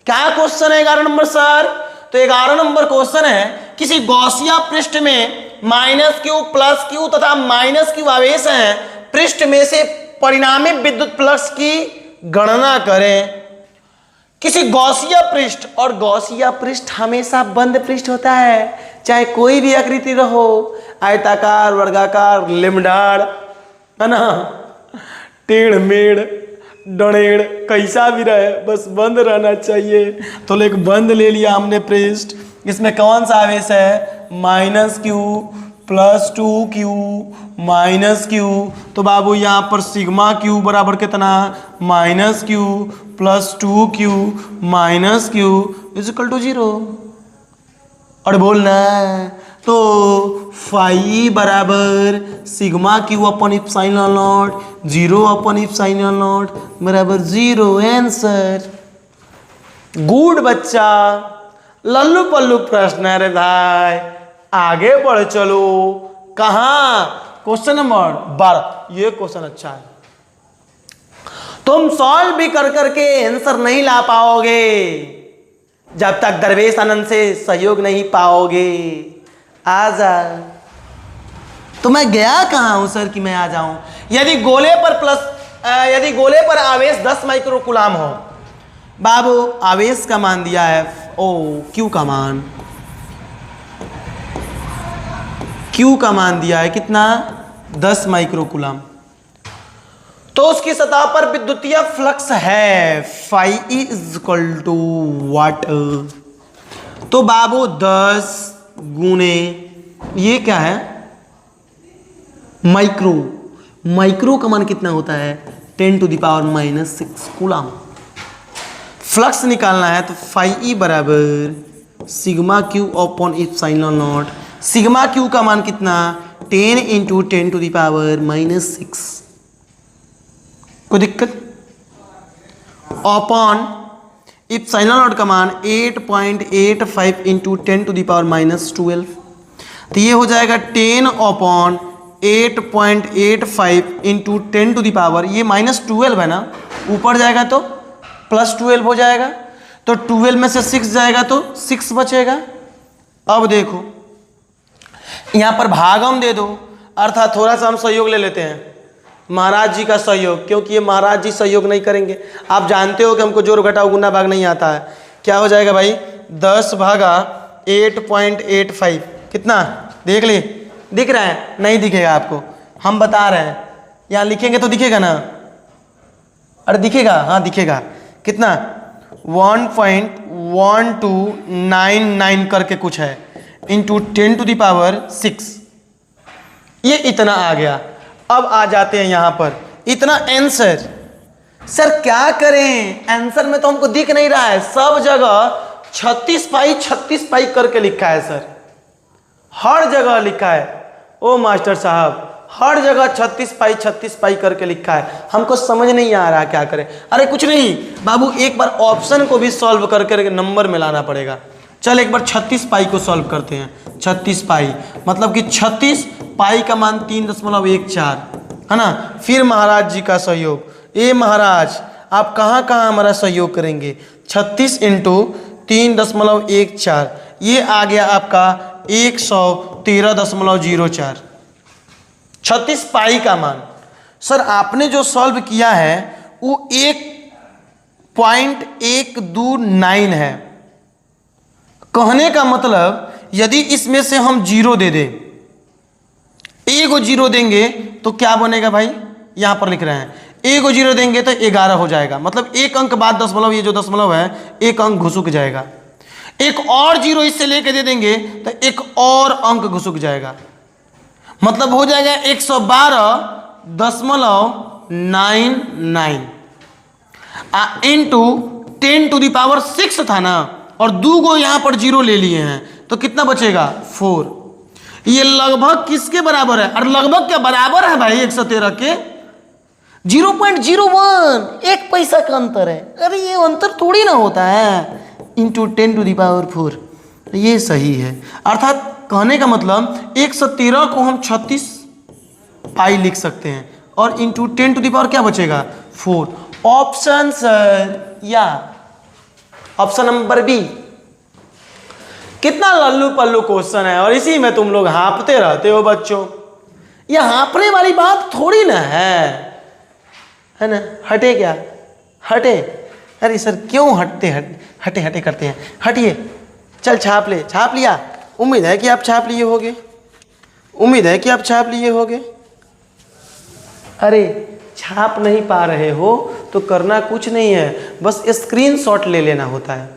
क्या क्वेश्चन है 11 नंबर सर? तो 11 नंबर क्वेश्चन है, किसी गॉसिया पृष्ठ में -q +q तथा -q आवेश हैं, पृष्ठ में से परिणामी विद्युत फ्लक्स की गणना करें। किसी गॉसिया पृष्ठ, और गॉसिया पृष्ठ हमेशा बंद पृष्ठ होता है, चाहे कोई भी आकृति रहो, आयताकार, वर्गाकार, लिमडार, है ना, टेढ़ मेढ़ डणेड़, कैसा भी रहे बस बंद रहना चाहिए। तो एक बंद ले लिया हमने पृष्ठ, इसमें कौन सा आवेश है, -q + 2q -q। तो बाबू यहाँ पर सिग्मा q बराबर कितना, -q + 2q -q = 0। और बोलना तो फाई बराबर sigma q upon epsilon naught 0 upon epsilon not बराबर 0 आंसर। गुड बच्चा, लल्लू पल्लू प्रश्न है रे भाई। आगे बढ़ चलो, कहाँ, क्वेश्चन नंबर 12। ये क्वेश्चन अच्छा है, तुम सॉल्व भी कर करके आंसर नहीं ला पाओगे जब तक दरवेश आनंद से सहयोग नहीं पाओगे। आजा, तो मैं गया कहाँ हूं सर कि मैं आ जाऊं। यदि गोले पर आवेश 10 माइक्रोकूलाम हो, बाबू आवेश का मान दिया है क्यू का मान दिया है कितना, 10 माइक्रोकूलाम। तो उसकी सतह पर विद्युतीय फ्लक्स है फाई = व्हाट। तो बाबू 10 गुने ये क्या है, माइक्रो का मान कितना होता है, 10⁻⁻6 कूलाम। फ्लक्स निकालना है तो फाई बराबर sigma q upon epsilon not. Sigma q का मान कितना, 10 × 10⁻⁻6। कोई दिक्कत, अपॉन एप्सिलॉन नॉट का मान 8.85 × 10⁻⁻12। तो ये हो जाएगा 10/8.85 × 10⁻, ये -12 है ना, ऊपर जाएगा तो +12 हो जाएगा। तो 12 में से 6 जाएगा तो 6 बचेगा। अब देखो यहां पर भागम दे दो, अर्थात थोड़ा सा हम सहयोग ले लेते हैं, महाराज जी का सहयोग, क्योंकि ये महाराज जी सहयोग नहीं करेंगे। आप जानते हो कि हमको जोड़ घटाव गुना भाग नहीं आता है। क्या हो जाएगा भाई, 10 भागा 8.85 कितना, देख लिए, दिख रहा है, नहीं दिखेगा आपको, हम बता रहे हैं, यहाँ लिखेंगे तो दिखेगा ना, अरे दिखेगा, हाँ दिखेगा, कितना 1.1299 करके कुछ है इंटू 10⁻6, ये इतना आ गया। अब आ जाते हैं यहां पर, इतना आंसर। सर क्या करें, आंसर में तो हमको दिख नहीं रहा है, सब जगह 36 पाई करके लिखा है सर, हर जगह लिखा है। ओ मास्टर साहब, हर जगह 36 पाई करके लिखा है, हमको समझ नहीं आ रहा क्या करें। अरे कुछ नहीं बाबू, एक बार ऑप्शन को भी सॉल्व करके नंबर में लाना पड़ेगा। चल एक बार 36 पाई को सॉल्व करते हैं। 36 पाई मतलब कि 36 पाई का मान 3.14 है ना। फिर महाराज जी का सहयोग, ए महाराज आप कहाँ कहाँ हमारा सहयोग करेंगे। 36 × 3.14, ये आ गया आपका 113.04, 36 पाई का मान। सर आपने जो सॉल्व किया है वो 1.129 है। कहने का मतलब यदि इसमें से हम 0 दे दें, एगो 0 देंगे तो क्या बनेगा भाई, यहां पर लिख रहे हैं, एगो 0 देंगे तो 11 हो जाएगा, मतलब एक अंक बाद दशमलव, ये जो दशमलव है एक अंक घुसुक जाएगा। एक और 0 इससे लेके दे देंगे तो एक और अंक घुसुक जाएगा, मतलब हो जाएगा 112.99 इंटू 10⁻6 था ना, और 2 गो यहाँ पर 0 ले लिए हैं तो कितना बचेगा 4। ये लगभग किसके बराबर है, और लगभग क्या बराबर है भाई 113 के 0.01, 1 पैसा का अंतर है। अरे ये अंतर थोड़ी ना होता है, इंटू 10⁴, ये सही है। अर्थात कहने का मतलब 113 को हम 36 पाई लिख सकते हैं, और इंटू 10⁻ क्या बचेगा 4। ऑप्शन सर या ऑप्शन नंबर बी। कितना लल्लू पल्लू क्वेश्चन है, और इसी में तुम लोग हाँपते रहते हो बच्चों। यह हाँपने वाली बात थोड़ी ना है ना। हटे क्या, हटे, अरे सर क्यों हटे करते हैं, हटिए, चल छाप ले, छाप लिया। उम्मीद है कि आप छाप लिए होगे, अरे छाप नहीं पा रहे हो तो करना कुछ नहीं है, बस स्क्रीनशॉट ले लेना होता है।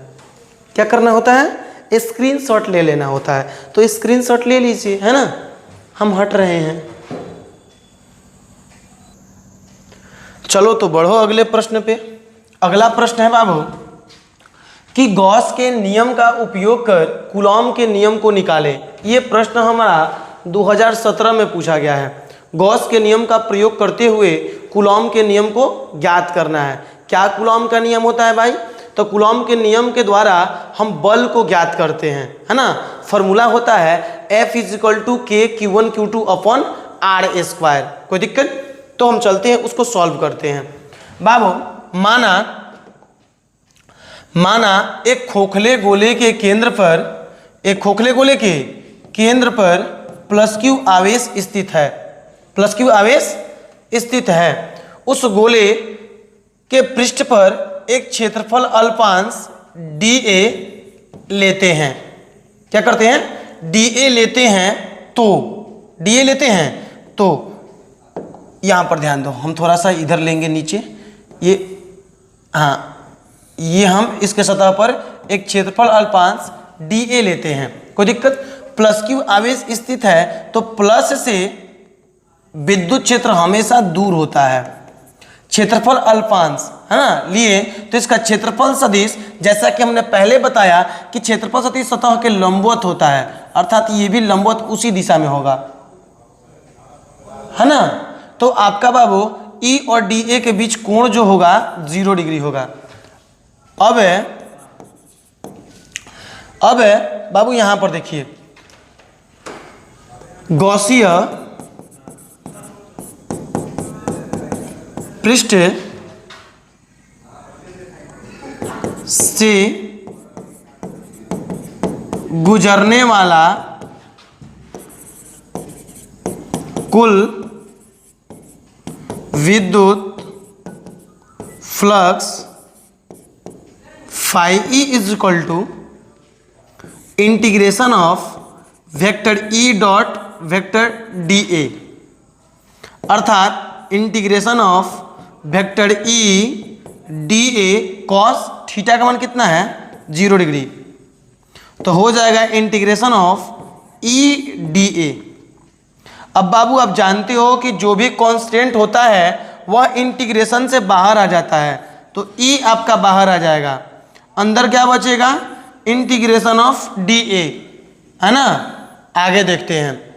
क्या करना होता है, स्क्रीनशॉट ले लेना होता है। तो स्क्रीनशॉट ले लीजिए, है ना, हम हट रहे हैं। चलो तो बढ़ो अगले प्रश्न पे। अगला प्रश्न है बाबू कि गॉस के नियम का उपयोग कर कूलॉम के नियम को निकालें। ये प्रश्न हमारा 2017 में पूछा गया है। गॉस के नियम का प्रयोग करते हुए कूलॉम के नियम को ज्ञात करना है। क्या कूलॉम का नियम होता है भाई? तो कूलॉम के नियम के द्वारा हम बल को ज्ञात करते हैं, है ना। फॉर्मूला होता है F = K Q1 Q2 upon R²। कोई दिक्कत? तो हम चलते हैं उसको सॉल्व करते हैं। बाबू माना एक खोखले गोले के केंद्र पर प्लस क्यू आवेश स्थित है। उस गोले के पृष्ठ पर एक क्षेत्रफल अल्पांश dA लेते हैं। क्या करते हैं? dA लेते हैं। तो यहां पर ध्यान दो, हम थोड़ा सा इधर लेंगे नीचे, ये हम इसके सतह पर एक क्षेत्रफल अल्पांश dA लेते हैं। कोई दिक्कत? प्लस क्यू आवेश स्थित है तो प्लस से विद्युत क्षेत्र हमेशा दूर होता है। क्षेत्रफल अल्पांश, है ना, लिए तो इसका क्षेत्रफल सदिश, जैसा कि हमने पहले बताया कि क्षेत्रफल सदिश सतह के लंबवत होता है, अर्थात ये भी लंबवत उसी दिशा में होगा, है ना। तो आपका बाबू E और DA के बीच कोण जो होगा 0 डिग्री होगा। अब बाबू यहां पर देखिए, गॉसीय पृष्ठ से गुजरने वाला कुल विद्युत flux phi E = integration of vector E dot vector dA, अर्थात integration of vector E dA cos theta का मान कितना है? 0 डिग्री। तो हो जाएगा इंटीग्रेशन ऑफ E dA। अब बाबू आप जानते हो कि जो भी कांस्टेंट होता है वह इंटीग्रेशन से बाहर आ जाता है, तो E आपका बाहर आ जाएगा, अंदर क्या बचेगा? इंटीग्रेशन ऑफ dA, है ना। आगे देखते हैं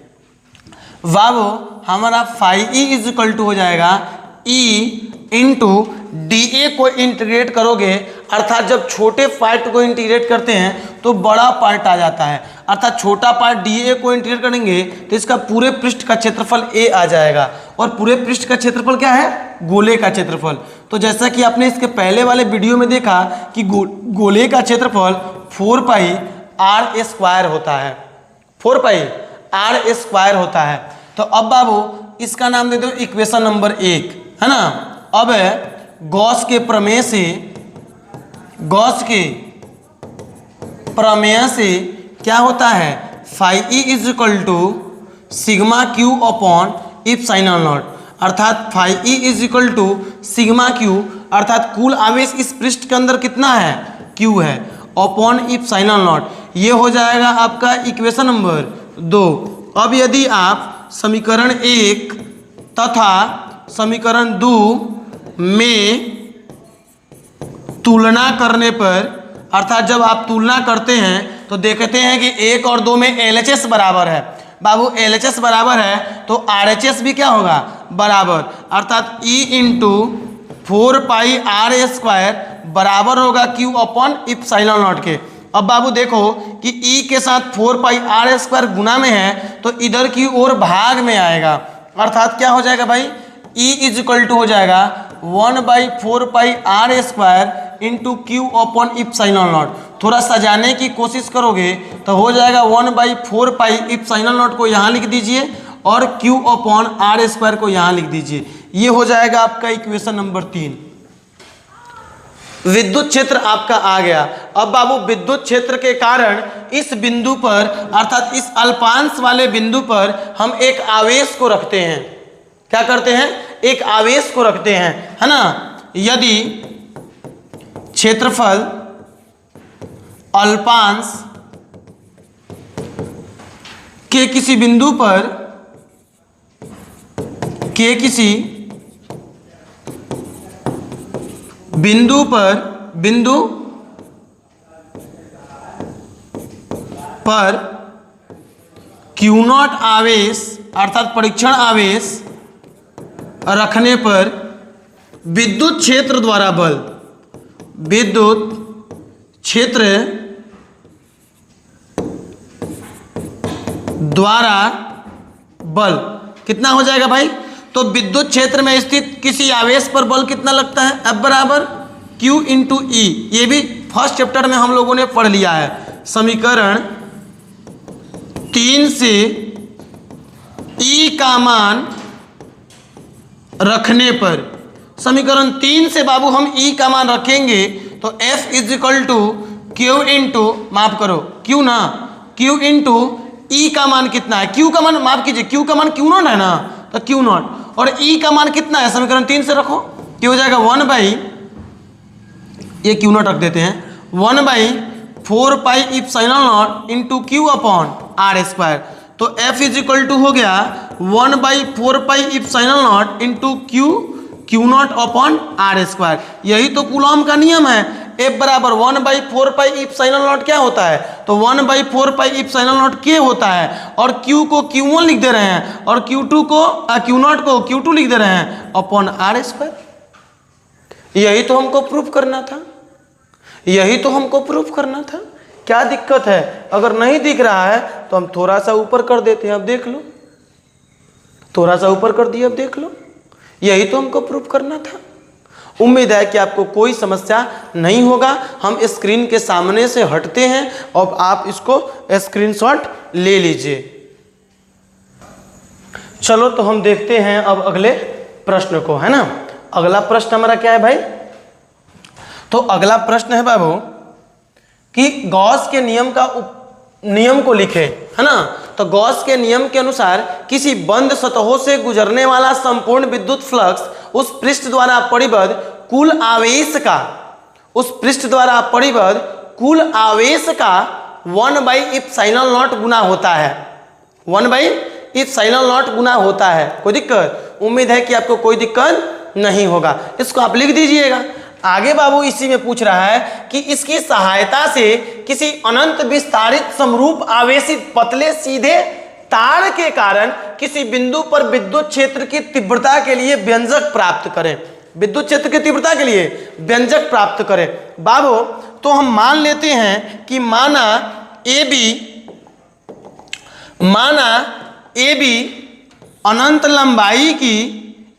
बाबू, हमारा phi E = हो जाएगा E इंटू dA को इंटीग्रेट करोगे, अर्थात जब छोटे पार्ट को इंटीग्रेट करते हैं तो बड़ा पार्ट आ जाता है, अर्थात छोटा पार्ट dA को इंटीग्रेट करेंगे तो इसका पूरे पृष्ठ का क्षेत्रफल A आ जाएगा। और पूरे पृष्ठ का क्षेत्रफल क्या है? गोले का क्षेत्रफल। तो जैसा कि आपने इसके पहले वाले वीडियो में देखा कि गोले का क्षेत्रफल 4πr² होता है, 4πr² होता है। तो अब बाबू इसका नाम दे दो इक्वेशन नंबर 1, है ना। अब गॉस के प्रमेय से क्या होता है? phi E = sigma Q upon epsilon not, अर्थात phi E = सिग्मा क्यू, अर्थात कुल आवेश इस पृष्ठ के अंदर कितना है? Q है, अपॉन इप्सिलॉन नॉट। ये हो जाएगा आपका इक्वेशन नंबर 2। अब यदि आप समीकरण 1 तथा समीकरण 2 में तुलना करने पर, अर्थात जब आप तुलना करते हैं तो देखते हैं कि 1 और 2 में LHS बराबर है। बाबू LHS बराबर है तो RHS भी क्या होगा? बराबर, अर्थात E × 4πr² बराबर होगा Q अपॉन इप्सिलॉन नॉट के। अब बाबू देखो कि E के साथ 4πr² गुना में है तो इधर की ओर भाग में आएगा, अर्थात क्या हो जाएगा भाई? E = हो जाएगा 1/4πr² into Q upon epsilon not. थोड़ा सजाने की कोशिश करोगे तो हो जाएगा 1/4π इप्सिलॉन नॉट को यहाँ लिख दीजिए और Q अपॉन r² को यहाँ लिख दीजिए। ये हो जाएगा आपका इक्वेशन नंबर 3। विद्युत क्षेत्र आपका आ गया। अब बाबू विद्युत क्षेत्र के कारण इस बिंदु पर, अर्थात इस अल्पांश वाले बिंदु पर हम एक आवेश को रखते हैं। क्या करते हैं? एक आवेश को रखते हैं, है ना। यदि क्षेत्रफल अल्पांश के किसी बिंदु पर बिंदु पर Q0 आवेश अर्थात परीक्षण आवेश रखने पर विद्युत क्षेत्र द्वारा बल, विद्युत क्षेत्र द्वारा बल कितना हो जाएगा भाई? तो विद्युत क्षेत्र में स्थित किसी आवेश पर बल कितना लगता है? F बराबर Q इंटू ई। ये भी फर्स्ट चैप्टर में हम लोगों ने पढ़ लिया है। समीकरण 3 से E का मान रखने पर, समीकरण 3 से बाबू हम E का मान रखेंगे तो F is equal to Q into, माफ करो Q ना, Q इंटू E का मान कितना है? Q का मान, माफ कीजिए, Q का मान Q0 है ना, तो Q0 और E का मान कितना है? समीकरण 3 से रखो, क्या हो जाएगा 1 बाई, ये Q0 रख देते हैं, 1 by 4 pi epsilon naught into Q upon R square. तो F इज इक्वल टू हो गया 1 by 4 pi epsilon naught into Q0 upon R square. यही तो कूलॉम का नियम है। F बराबर 1 बाई 4 पाई इप्सिलॉन नॉट क्या होता है? तो 1 by 4 pi epsilon not K होता है, और Q को Q1 लिख दे रहे हैं और Q0 को Q2 लिख दे रहे हैं अपॉन आर स्क्वायर। यही तो हमको प्रूफ करना था, यही तो हमको प्रूफ करना था। क्या दिक्कत है? अगर नहीं दिख रहा है तो हम थोड़ा सा ऊपर कर देते हैं, अब देख लो, थोड़ा सा ऊपर कर दिया, अब देख लो। यही तो हमको प्रूफ करना था। उम्मीद है कि आपको कोई समस्या नहीं होगा। हम स्क्रीन के सामने से हटते हैं और आप इसको स्क्रीनशॉट ले लीजिए। चलो तो हम देखते हैं अब अगले प्रश्न को, है ना। अगला प्रश्न हमारा क्या है भाई? तो अगला प्रश्न है बाबू कि गॉस के नियम को लिखे, है ना। तो गॉस के नियम के अनुसार किसी बंद सतहों से गुजरने वाला संपूर्ण विद्युत फ्लक्स उस पृष्ठ द्वारा परिबद्ध कुल आवेश का, उस पृष्ठ द्वारा परिबद्ध कुल आवेश का 1 बाई इप्सिलॉन नॉट गुना होता है, 1 बाई इप्सिलॉन नॉट गुना होता है। कोई दिक्कत? उम्मीद है कि आपको कोई दिक्कत नहीं होगा। इसको आप लिख दीजिएगा। आगे बाबू इसी में पूछ रहा है कि इसकी सहायता से किसी अनंत विस्तारित समरूप आवेशित पतले सीधे तार के कारण किसी बिंदु पर विद्युत क्षेत्र की तीव्रता के लिए व्यंजक प्राप्त करें, विद्युत क्षेत्र की तीव्रता के लिए व्यंजक प्राप्त करें। बाबू तो हम मान लेते हैं कि माना ए बी अनंत लंबाई की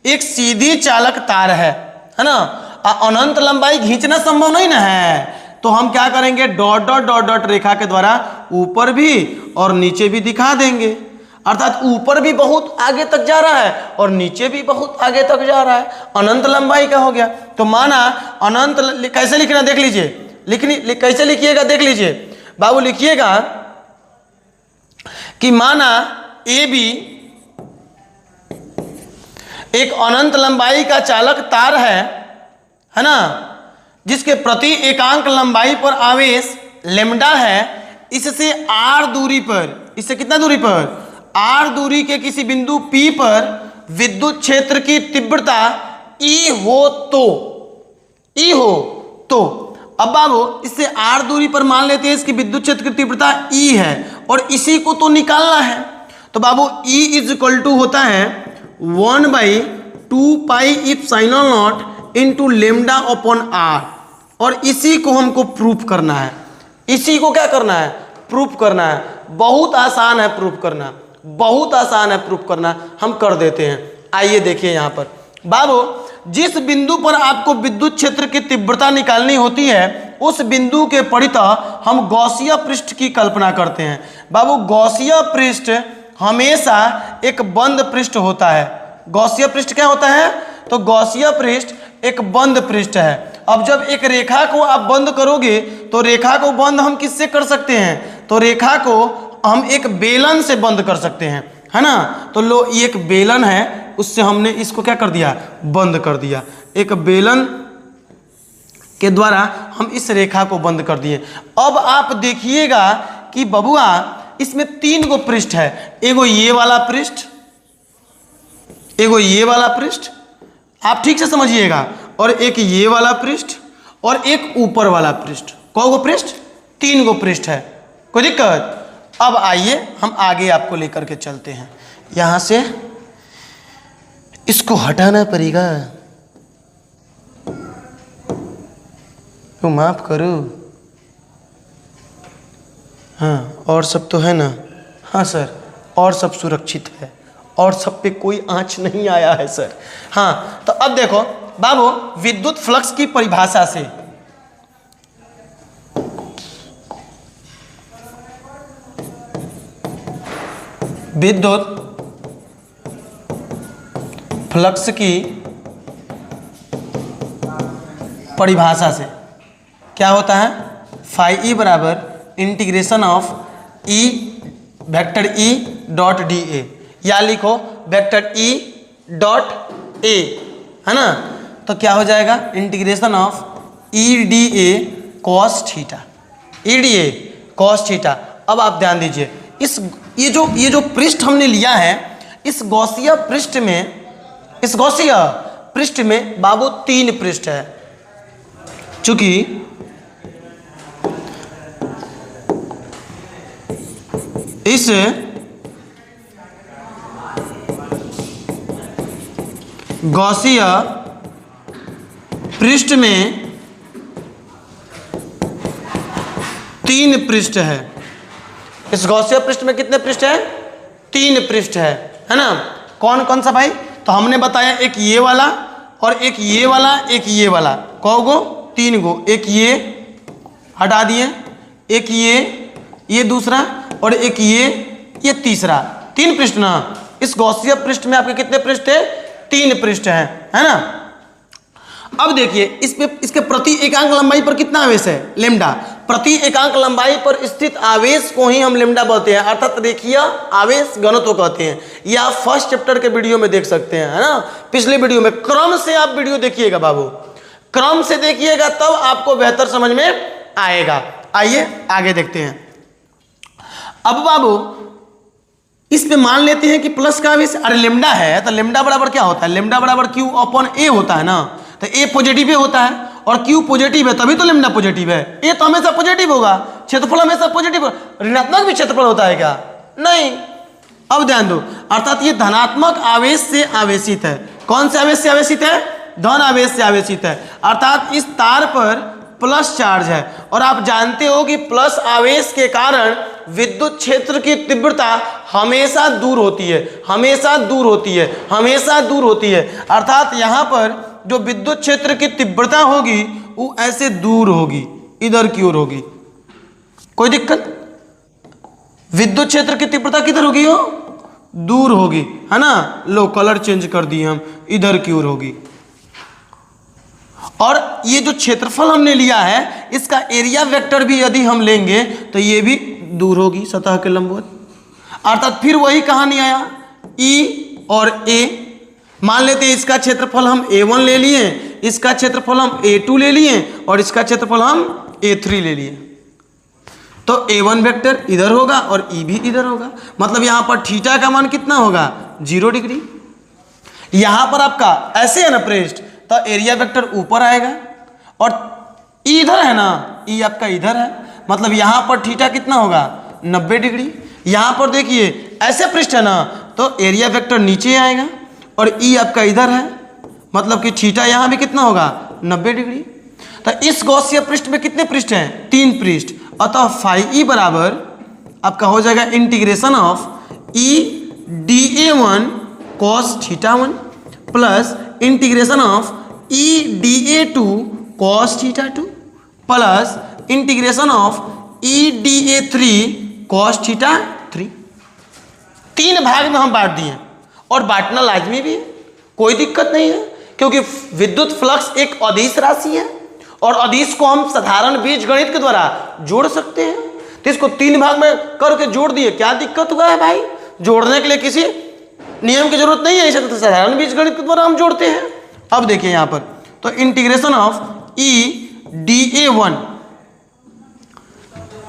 एक सीधी चालक तार है ना। अनंत लंबाई खींचना संभव नहीं ना है, तो हम क्या करेंगे? डॉट डॉट डॉट डॉट रेखा के द्वारा ऊपर भी और नीचे भी दिखा देंगे। अर्थात ऊपर भी बहुत आगे तक जा रहा है और नीचे भी बहुत आगे तक जा रहा है, अनंत लंबाई का हो गया। तो माना अनंत, कैसे लिखना देख लीजिए, कैसे लिखिएगा देख लीजिए बाबू। लिखिएगा कि माना ए बी एक अनंत लंबाई का चालक तार है ना, जिसके प्रति एकांक लंबाई पर आवेश लेमडा है। इससे आर दूरी पर, इससे कितना दूरी पर? आर दूरी के किसी बिंदु P पर विद्युत क्षेत्र की तीव्रता E हो तो अब बाबू इससे आर दूरी पर मान लेते हैं इसकी विद्युत क्षेत्र की तीव्रता E है और इसी को तो निकालना है। तो बाबू E इज इक्वल टू होता है 1 by 2 pi epsilon naught into lambda upon R, और इसी को हमको प्रूफ करना है। इसी को क्या करना है? प्रूफ करना है। बहुत आसान है प्रूफ करना, बहुत आसान है प्रूफ करना। हम कर देते हैं। आइए देखिए यहाँ पर बाबू, जिस बिंदु पर आपको विद्युत क्षेत्र की तीव्रता निकालनी होती है उस बिंदु के परितः हम गॉसिया पृष्ठ की कल्पना करते हैं। बाबू गॉसिया पृष्ठ हमेशा एक बंद पृष्ठ होता है। गॉसिया पृष्ठ क्या होता है? तो गॉसिया पृष्ठ एक बंद पृष्ठ है। अब जब एक रेखा को आप बंद करोगे तो रेखा को बंद हम किससे कर सकते हैं? तो रेखा को हम एक बेलन से बंद कर सकते हैं, है ना। तो लो ये एक बेलन है, उससे हमने इसको क्या कर दिया? बंद कर दिया। एक बेलन के द्वारा हम इस रेखा को बंद कर दिए। अब आप देखिएगा कि बबुआ इसमें 3 गो पृष्ठ है, एगो ये वाला पृष्ठ, एगो ये वाला पृष्ठ, आप ठीक से समझिएगा, और एक ये वाला पृष्ठ और एक ऊपर वाला पृष्ठ। कौ गो पृष्ठ? 3 गो पृष्ठ है। कोई दिक्कत? अब आइए हम आगे आपको लेकर के चलते हैं। यहां से इसको हटाना पड़ेगा, तो माफ करो। हाँ, और सब तो है ना? हाँ सर, और सब सुरक्षित है, और सब पे कोई आंच नहीं आया है सर। हाँ, तो अब देखो बाबू, विद्युत फ्लक्स की परिभाषा से विद्युत फ्लक्स की परिभाषा से क्या होता है? फाई ई बराबर integration of E vector E dot D A, या लिखो वेक्टर ई डॉट ए, है ना? तो क्या हो जाएगा? Integration of E D A cos theta, E D A cos theta. अब आप ध्यान दीजिए, इस ये जो पृष्ठ हमने लिया है, इस गॉसिया पृष्ठ में, इस गॉसिया पृष्ठ में बाबू 3 पृष्ठ है। चूंकि इस गॉसिया पृष्ठ में 3 पृष्ठ है। इस गॉसिया पृष्ठ में कितने पृष्ठ है? 3 पृष्ठ है ना? कौन कौन सा भाई? तो हमने बताया एक ये वाला और एक ये वाला, एक ये वाला। कौ गो? 3 गो। एक ये हटा दिए, एक ये दूसरा, और एक ये तीसरा। 3 पृष्ठ ना? इस गॉसिया पृष्ठ में आपके कितने पृष्ठ थे? 3 पृष्ठ हैं, है ना? अब देखिए, इसके प्रति एकांक लंबाई पर कितना आवेश है? लेमडा। प्रति एकांक लंबाई पर स्थित आवेश को ही हम लेमडा बोलते हैं, अर्थात रेखीय आवेश घनत्व कहते हैं। ये आप फर्स्ट चैप्टर के वीडियो में देख सकते हैं, है ना? पिछले वीडियो में क्रम से आप वीडियो देखिएगा बाबू, क्रम से देखिएगा, तब आपको बेहतर समझ में आएगा। आइए आगे देखते हैं। अब बाबू, इस पे मान लेते हैं कि प्लस का आवेश, अरे लेमडा है तो लेमडा बराबर क्या होता है? लेमडा बराबर क्यू अपॉन ए होता है ना? तो ए पॉजिटिव होता है और क्यू पॉजिटिव है, तभी तो लेमडा पॉजिटिव है। ए तो हमेशा पॉजिटिव होगा, क्षेत्रफल हमेशा पॉजिटिव। ऋणात्मक भी क्षेत्रफल होता है क्या? नहीं। अब ध्यान दो, अर्थात ये धनात्मक आवेश से आवेशित है। कौन से आवेश से आवेशित है? धन आवेश से आवेशित है, अर्थात इस तार पर प्लस चार्ज है। और आप जानते हो कि प्लस आवेश के कारण विद्युत क्षेत्र की तीव्रता हमेशा दूर होती है, हमेशा दूर होती है, हमेशा दूर होती है। अर्थात यहाँ पर जो विद्युत क्षेत्र की तीव्रता होगी वो ऐसे दूर होगी, इधर की ओर होगी। कोई दिक्कत? विद्युत क्षेत्र की तीव्रता किधर होगी? हो दूर होगी, है ना? लो कलर चेंज कर दिए हम, इधर की ओर होगी। और ये जो क्षेत्रफल हमने लिया है, इसका एरिया वेक्टर भी यदि हम लेंगे तो ये भी दूर होगी सतह के लंबवत। अर्थात फिर वही कहानी आया, ई और ए। मान लेते हैं इसका क्षेत्रफल हम A1 ले लिए, इसका क्षेत्रफल हम A2 ले लिए, और इसका क्षेत्रफल हम A3 ले लिए। तो A1 वेक्टर इधर होगा और E भी इधर होगा। मतलब यहां पर थीटा का मान कितना होगा? 0 डिग्री। यहां पर आपका ऐसे है ना पृष्ठ, तो एरिया वेक्टर ऊपर आएगा, और E इधर है ना, E आपका इधर है, मतलब यहां पर थीटा कितना होगा? 90 डिग्री। यहां पर देखिए ऐसे पृष्ठ है ना, तो एरिया वेक्टर नीचे आएगा, और E आपका इधर है, मतलब कि थीटा यहां भी कितना होगा? 90 डिग्री। तो इस गॉसिया पृष्ठ में कितने पृष्ठ हैं? 3 पृष्ठ। अतः फाई ई बराबर आपका हो जाएगा integration of E D A 1 cos theta 1 plus integration of E D A 2 cos theta 2 plus integration of E D A 3 cos theta 3। 3 भाग में हम बांट दिए, और बांटना लाजमी भी है, कोई दिक्कत नहीं है, क्योंकि विद्युत फ्लक्स एक अदिश राशि है, और अदिश को हम साधारण बीजगणित के द्वारा जोड़ सकते हैं। तो इसको 3 भाग में करके जोड़ दिए, क्या दिक्कत हुआ है भाई? जोड़ने के लिए किसी नियम की जरूरत नहीं है, इसे तो साधारण बीजगणित के द्वारा हम जोड़ते हैं। अब देखिए यहां पर, तो integration of E D A 1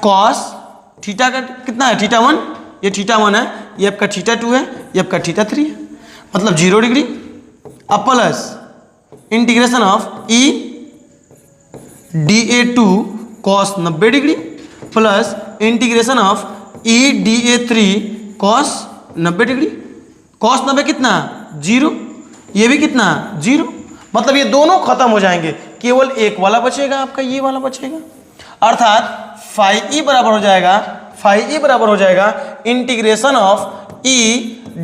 cos theta का कितना है, थीटा 1, ये थीटा 1 है, ये आपका थीटा 2 है, ये आपका थीटा 3 है, मतलब 0 डिग्री। अब plus integration of E DA2 cos 90 degree plus integration of E DA3 cos 90 degree. Cos 90 कितना, 0, ये भी कितना, 0, मतलब ये दोनों खत्म हो जाएंगे, केवल एक वाला बचेगा आपका, ये वाला बचेगा। अर्थात फाई ई बराबर हो जाएगा, फाई ई बराबर हो जाएगा इंटीग्रेशन ऑफ ई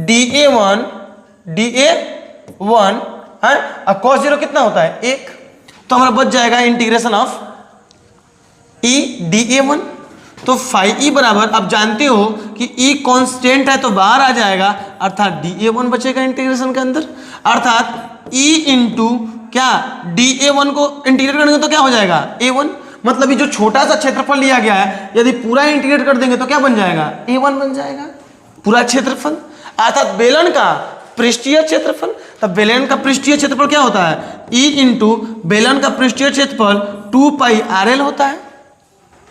DA1 है, और कॉस 0 कितना होता है, 1, तो हमारा बच जाएगा इंटीग्रेशन ऑफ ई DA1। तो फाई ई बराबर, आप जानते हो कि ई कांस्टेंट है तो बाहर आ जाएगा, अर्थात DA1 बचेगा इंटीग्रेशन के अंदर। अर्थात ई इंटू क्या, DA1 को इंटीग्रेट करेंगे तो क्या हो जाएगा, A1, मतलब ये जो छोटा सा क्षेत्रफल लिया गया है, यदि पूरा इंटीग्रेट कर देंगे तो क्या बन जाएगा, A1 बन जाएगा पूरा क्षेत्रफल, अर्थात बेलन का पृष्ठीय क्षेत्रफल। तब बेलन का पृष्ठीय क्षेत्रफल क्या होता है, ई इंटू बेलन का पृष्ठीय क्षेत्रफल 2 पाई RL होता है।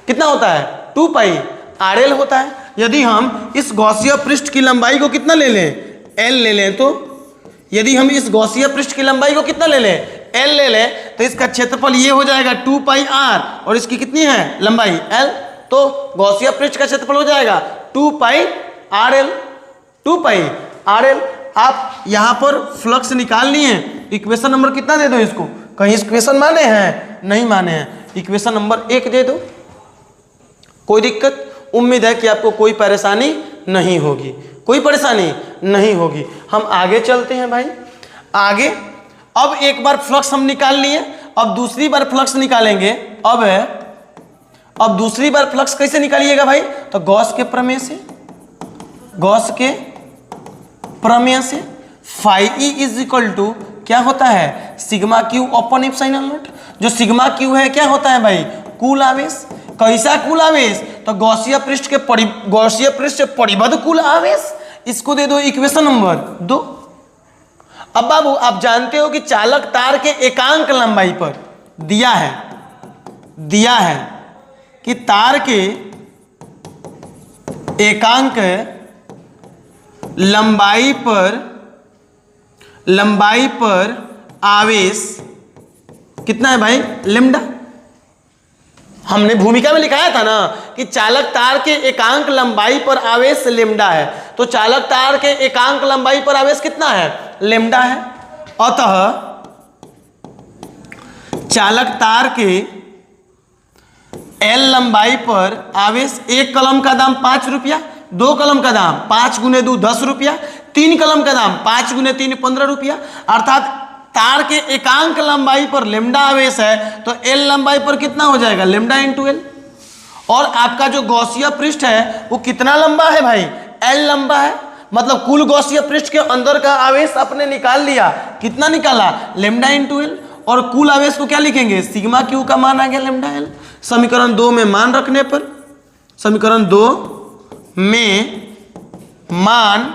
कितना होता है, 2 पाई RL होता है। यदि हम इस गॉसिया पृष्ठ की लंबाई को कितना ले लें, L ले लें, तो यदि हम इस गॉसिया पृष्ठ की लंबाई को कितना ले लें, L ले लें, तो इसका क्षेत्रफल ये हो जाएगा 2 पाई R, और इसकी कितनी है लंबाई, L, तो गॉसिया पृष्ठ का क्षेत्रफल हो जाएगा 2 पाई RL, 2 पाई RL। आप यहाँ पर फ्लक्स निकाल लिए, इक्वेशन नंबर कितना दे दो इसको, कहीं इक्वेशन माने हैं, नहीं माने हैं, इक्वेशन नंबर 1 दे दो, कोई दिक्कत। उम्मीद है कि आपको कोई परेशानी नहीं होगी, कोई परेशानी नहीं होगी। हम आगे चलते हैं भाई, आगे। अब एक बार फ्लक्स हम निकाल लिए, अब दूसरी बार फ्लक्स निकालेंगे। अब दूसरी बार फ्लक्स कैसे निकालिएगा भाई, तो गॉस के प्रमेय से, गॉस के प्रमेय से phi E is equal to क्या होता है, sigma Q upon epsilon naught. जो सिग्मा क्यू है क्या होता है भाई, कुल आवेश। कैसा कुल आवेश, तो गॉसिया पृष्ठ से परिबद्ध कुल आवेश। इसको दे दो इक्वेशन नंबर 2। अब बाबू आप जानते हो कि चालक तार के एकांक लंबाई पर दिया है कि तार के एकांक लंबाई पर आवेश कितना है भाई, लैम्डा। हमने भूमिका में लिखाया था ना कि चालक तार के एकांक लंबाई पर आवेश लैम्डा है, तो चालक तार के एकांक लंबाई पर आवेश कितना है, लैम्डा है। अतः चालक तार के L लंबाई पर आवेश, एक कलम का दाम 5 रुपया, 2 कलम का दाम 5 गुने 2 10 रुपया, 3 कलम का दाम 5 गुने 3 15 रुपया। अर्थात तार के एकांक लंबाई पर लैम्डा आवेश है, तो L लंबाई पर कितना हो जाएगा, लैम्डा इंटू L। और आपका जो गॉसिया पृष्ठ है वो कितना लंबा है भाई, L लंबा है, मतलब कुल गॉसिया पृष्ठ के अंदर का आवेश आपने निकाल लिया, कितना निकाला, लैम्डा इंटू L। और कुल आवेश को क्या लिखेंगे, सिग्मा क्यू का मान आ गया लैम्डा L। समीकरण 2 में मान रखने पर, समीकरण 2 में मान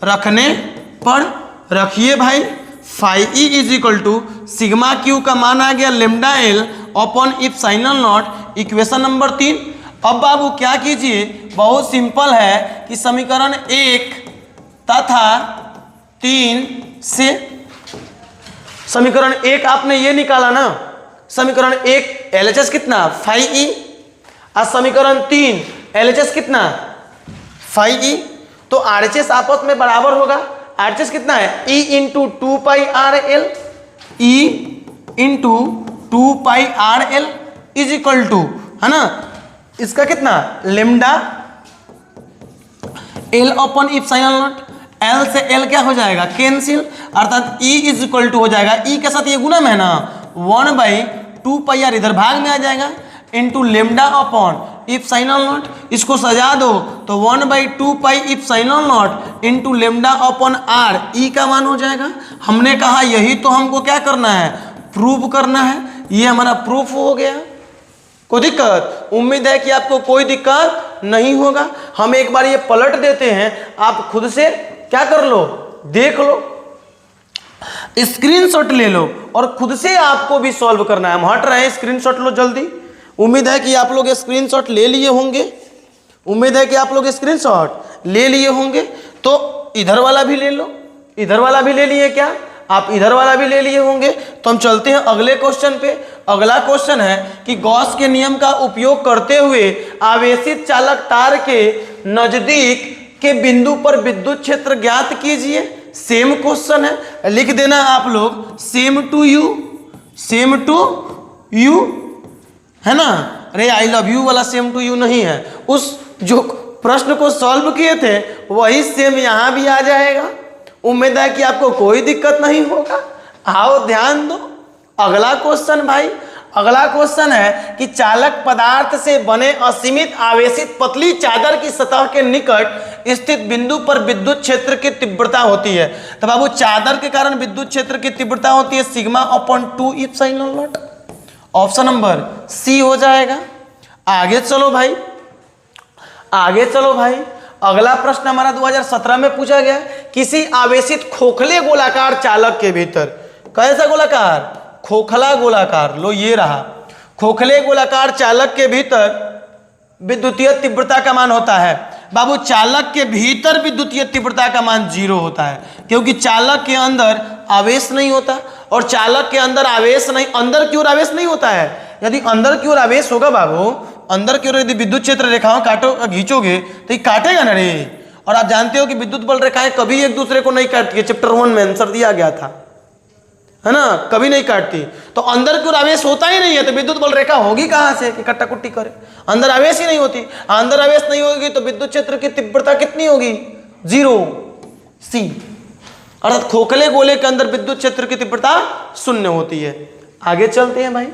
रखने पर रखिए भाई, phi E is equal to sigma Q का मान आ गया lambda L upon epsilon naught, equation number 3। अब बाबू क्या कीजिए, बहुत सिंपल है कि समीकरण 1 तथा 3 से, समीकरण 1 आपने ये निकाला ना, समीकरण 1 LHS कितना, फाई ई, और समीकरण 3 LHS कितना, फाई ई, तो RHS आपस में बराबर होगा। RHS कितना है, E into 2 pi RL, E into 2 pi RL is equal to, है ना, इसका कितना, lambda L upon epsilon naught. L से L क्या हो जाएगा, कैंसिल, अर्थात E इज इक्वल टू हो जाएगा, E के साथ ये गुना में है ना, 1/2 पाई R इधर भाग में आ जाएगा, into lambda upon epsilon not. इसको सजा दो तो 1/2 pi epsilon not into lambda upon R, E का मान हो जाएगा। हमने कहा यही तो हमको क्या करना है, प्रूव करना है, ये हमारा प्रूफ हो गया। कोई दिक्कत, उम्मीद है कि आपको कोई दिक्कत नहीं होगा। हम एक बार ये पलट देते हैं, आप खुद से क्या कर लो, देख लो, स्क्रीनशॉट ले लो और खुद से आपको भी सॉल्व करना है। हम हट रहे हैं, स्क्रीनशॉट लो जल्दी। उम्मीद है कि आप लोग स्क्रीनशॉट ले लिए होंगे। उम्मीद है कि आप लोग स्क्रीनशॉट ले लिए होंगे। तो इधर वाला भी ले लो, इधर वाला भी ले लिए क्या आप, इधर वाला भी ले लिए होंगे। तो हम चलते हैं अगले क्वेश्चन पे। अगला क्वेश्चन है कि गॉस के नियम का उपयोग करते हुए आवेशित चालक तार के नजदीक के बिंदु पर विद्युत क्षेत्र ज्ञात कीजिए। सेम क्वेश्चन है, लिख देना आप लोग same to you, same to you, है ना। अरे आई लव यू वाला सेम टू यू नहीं है, उस जो प्रश्न को सॉल्व किए थे वही सेम यहां भी आ जाएगा। उम्मीद है कि आपको कोई दिक्कत नहीं होगा। आओ ध्यान दो अगला क्वेश्चन भाई। अगला क्वेश्चन है कि चालक पदार्थ से बने असीमित आवेशित पतली चादर की सतह के निकट स्थित बिंदु पर विद्युत क्षेत्र की तीव्रता होती है। तो बाबू चादर के कारण विद्युत क्षेत्र की तीव्रता होती है sigma upon 2 epsilon naught. Option number C हो जाएगा। आगे चलो भाई, आगे चलो भाई। अगला प्रश्न हमारा 2017 में पूछा गया, किसी आवेशित खोखले गोलाकार चालक के भीतर, कैसा गोलाकार, खोखला गोलाकार, लो ये रहा, खोखले गोलाकार चालक के भीतर विद्युतीय तीव्रता का मान होता है। बाबू चालक के भीतर विद्युतीय तीव्रता का मान 0 होता है, क्योंकि चालक के अंदर आवेश नहीं होता, और चालक के अंदर आवेश नहीं, अंदर की ओर आवेश नहीं होता है। यदि अंदर की ओर आवेश होगा बाबू, अंदर की ओर यदि विद्युत क्षेत्र रेखाओं काटो खींचोगे तो ये काटेगा ना रे। और आप जानते हो कि विद्युत बल रेखाएं कभी एक दूसरे को नहीं काटती है, चैप्टर 1 में आंसर दिया गया था, है ना, कभी नहीं काटती। तो अंदर की ओर आवेश होता ही नहीं है तो विद्युत बल रेखा होगी कहां से कि कट्टा कुट्टी करे, अंदर आवेश ही नहीं होती। अंदर आवेश नहीं होगी तो विद्युत क्षेत्र की तीव्रता कितनी होगी, 0, सी, अर्थात खोखले गोले के अंदर विद्युत क्षेत्र की तीव्रता 0 होती है। आगे चलते हैं भाई।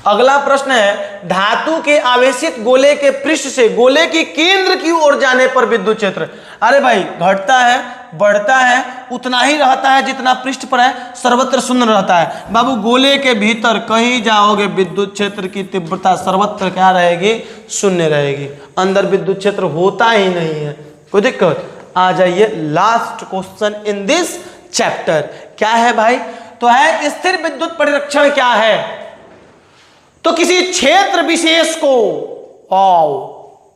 अगला प्रश्न है, धातु के आवेशित गोले के पृष्ठ से गोले की केंद्र की ओर जाने पर विद्युत क्षेत्र, अरे भाई घटता है बढ़ता है उतना ही रहता है जितना पृष्ठ पर है, सर्वत्र शून्य रहता है। बाबू गोले के भीतर कहीं जाओगे विद्युत क्षेत्र की तीव्रता सर्वत्र क्या रहेगी, शून्य रहेगी। अंदर विद्युत क्षेत्र होता ही नहीं है, कोई दिक्कत। आ जाइए last question in this chapter, क्या है भाई, तो है स्थिर विद्युत परिरक्षण क्या है। तो किसी क्षेत्र विशेष को,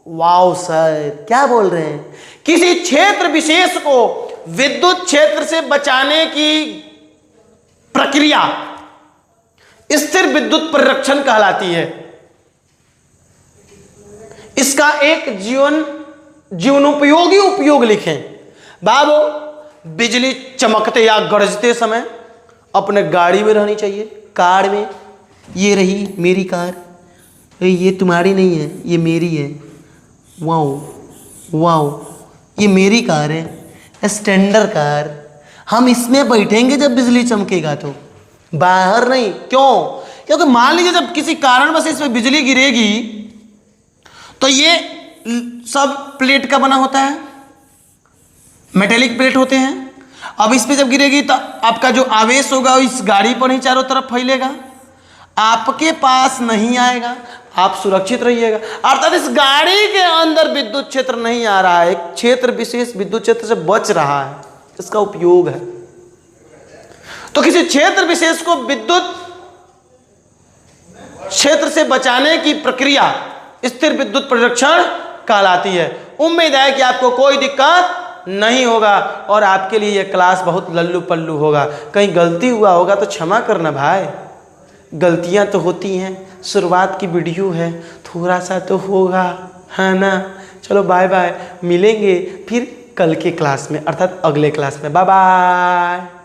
वाओ सर क्या बोल रहे हैं, किसी क्षेत्र विशेष को विद्युत क्षेत्र से बचाने की प्रक्रिया स्थिर विद्युत परिरक्षण कहलाती है। इसका एक जीवनोपयोगी उपयोग लिखें। बाबू बिजली चमकते या गरजते समय अपने गाड़ी में रहनी चाहिए, कार में, ये रही मेरी कार, ये तुम्हारी नहीं है ये मेरी है, वाओ वाओ ये मेरी कार है, स्टैंडर्ड कार, हम इसमें बैठेंगे जब बिजली चमकेगा तो, बाहर नहीं। क्यों, क्योंकि मान लीजिए जब किसी कारणवश इसमें बिजली गिरेगी तो ये सब प्लेट का बना होता है, मेटेलिक प्लेट होते हैं। अब इस पे जब गिरेगी तो आपका जो आवेश होगा वो इस गाड़ी पर ही चारों तरफ फैलेगा, आपके पास नहीं आएगा, आप सुरक्षित रहिएगा। अर्थात इस गाड़ी के अंदर विद्युत क्षेत्र नहीं आ रहा है, एक क्षेत्र विशेष विद्युत क्षेत्र से बच रहा है, इसका उपयोग है। तो किसी क्षेत्र विशेष को विद्युत क्षेत्र से बचाने की प्रक्रिया स्थिर विद्युत परिरक्षण कहलाती है। उम्मीद है कि आपको कोई दिक्कत नहीं होगा और आपके लिए यह क्लास बहुत लल्लू पल्लू होगा। कहीं गलती हुआ होगा तो क्षमा करना भाई, गलतियां तो होती हैं, शुरुआत की वीडियो है, थोड़ा सा तो होगा, है ना। चलो बाय बाय, मिलेंगे फिर कल के क्लास में, अर्थात अगले क्लास में। Bye bye.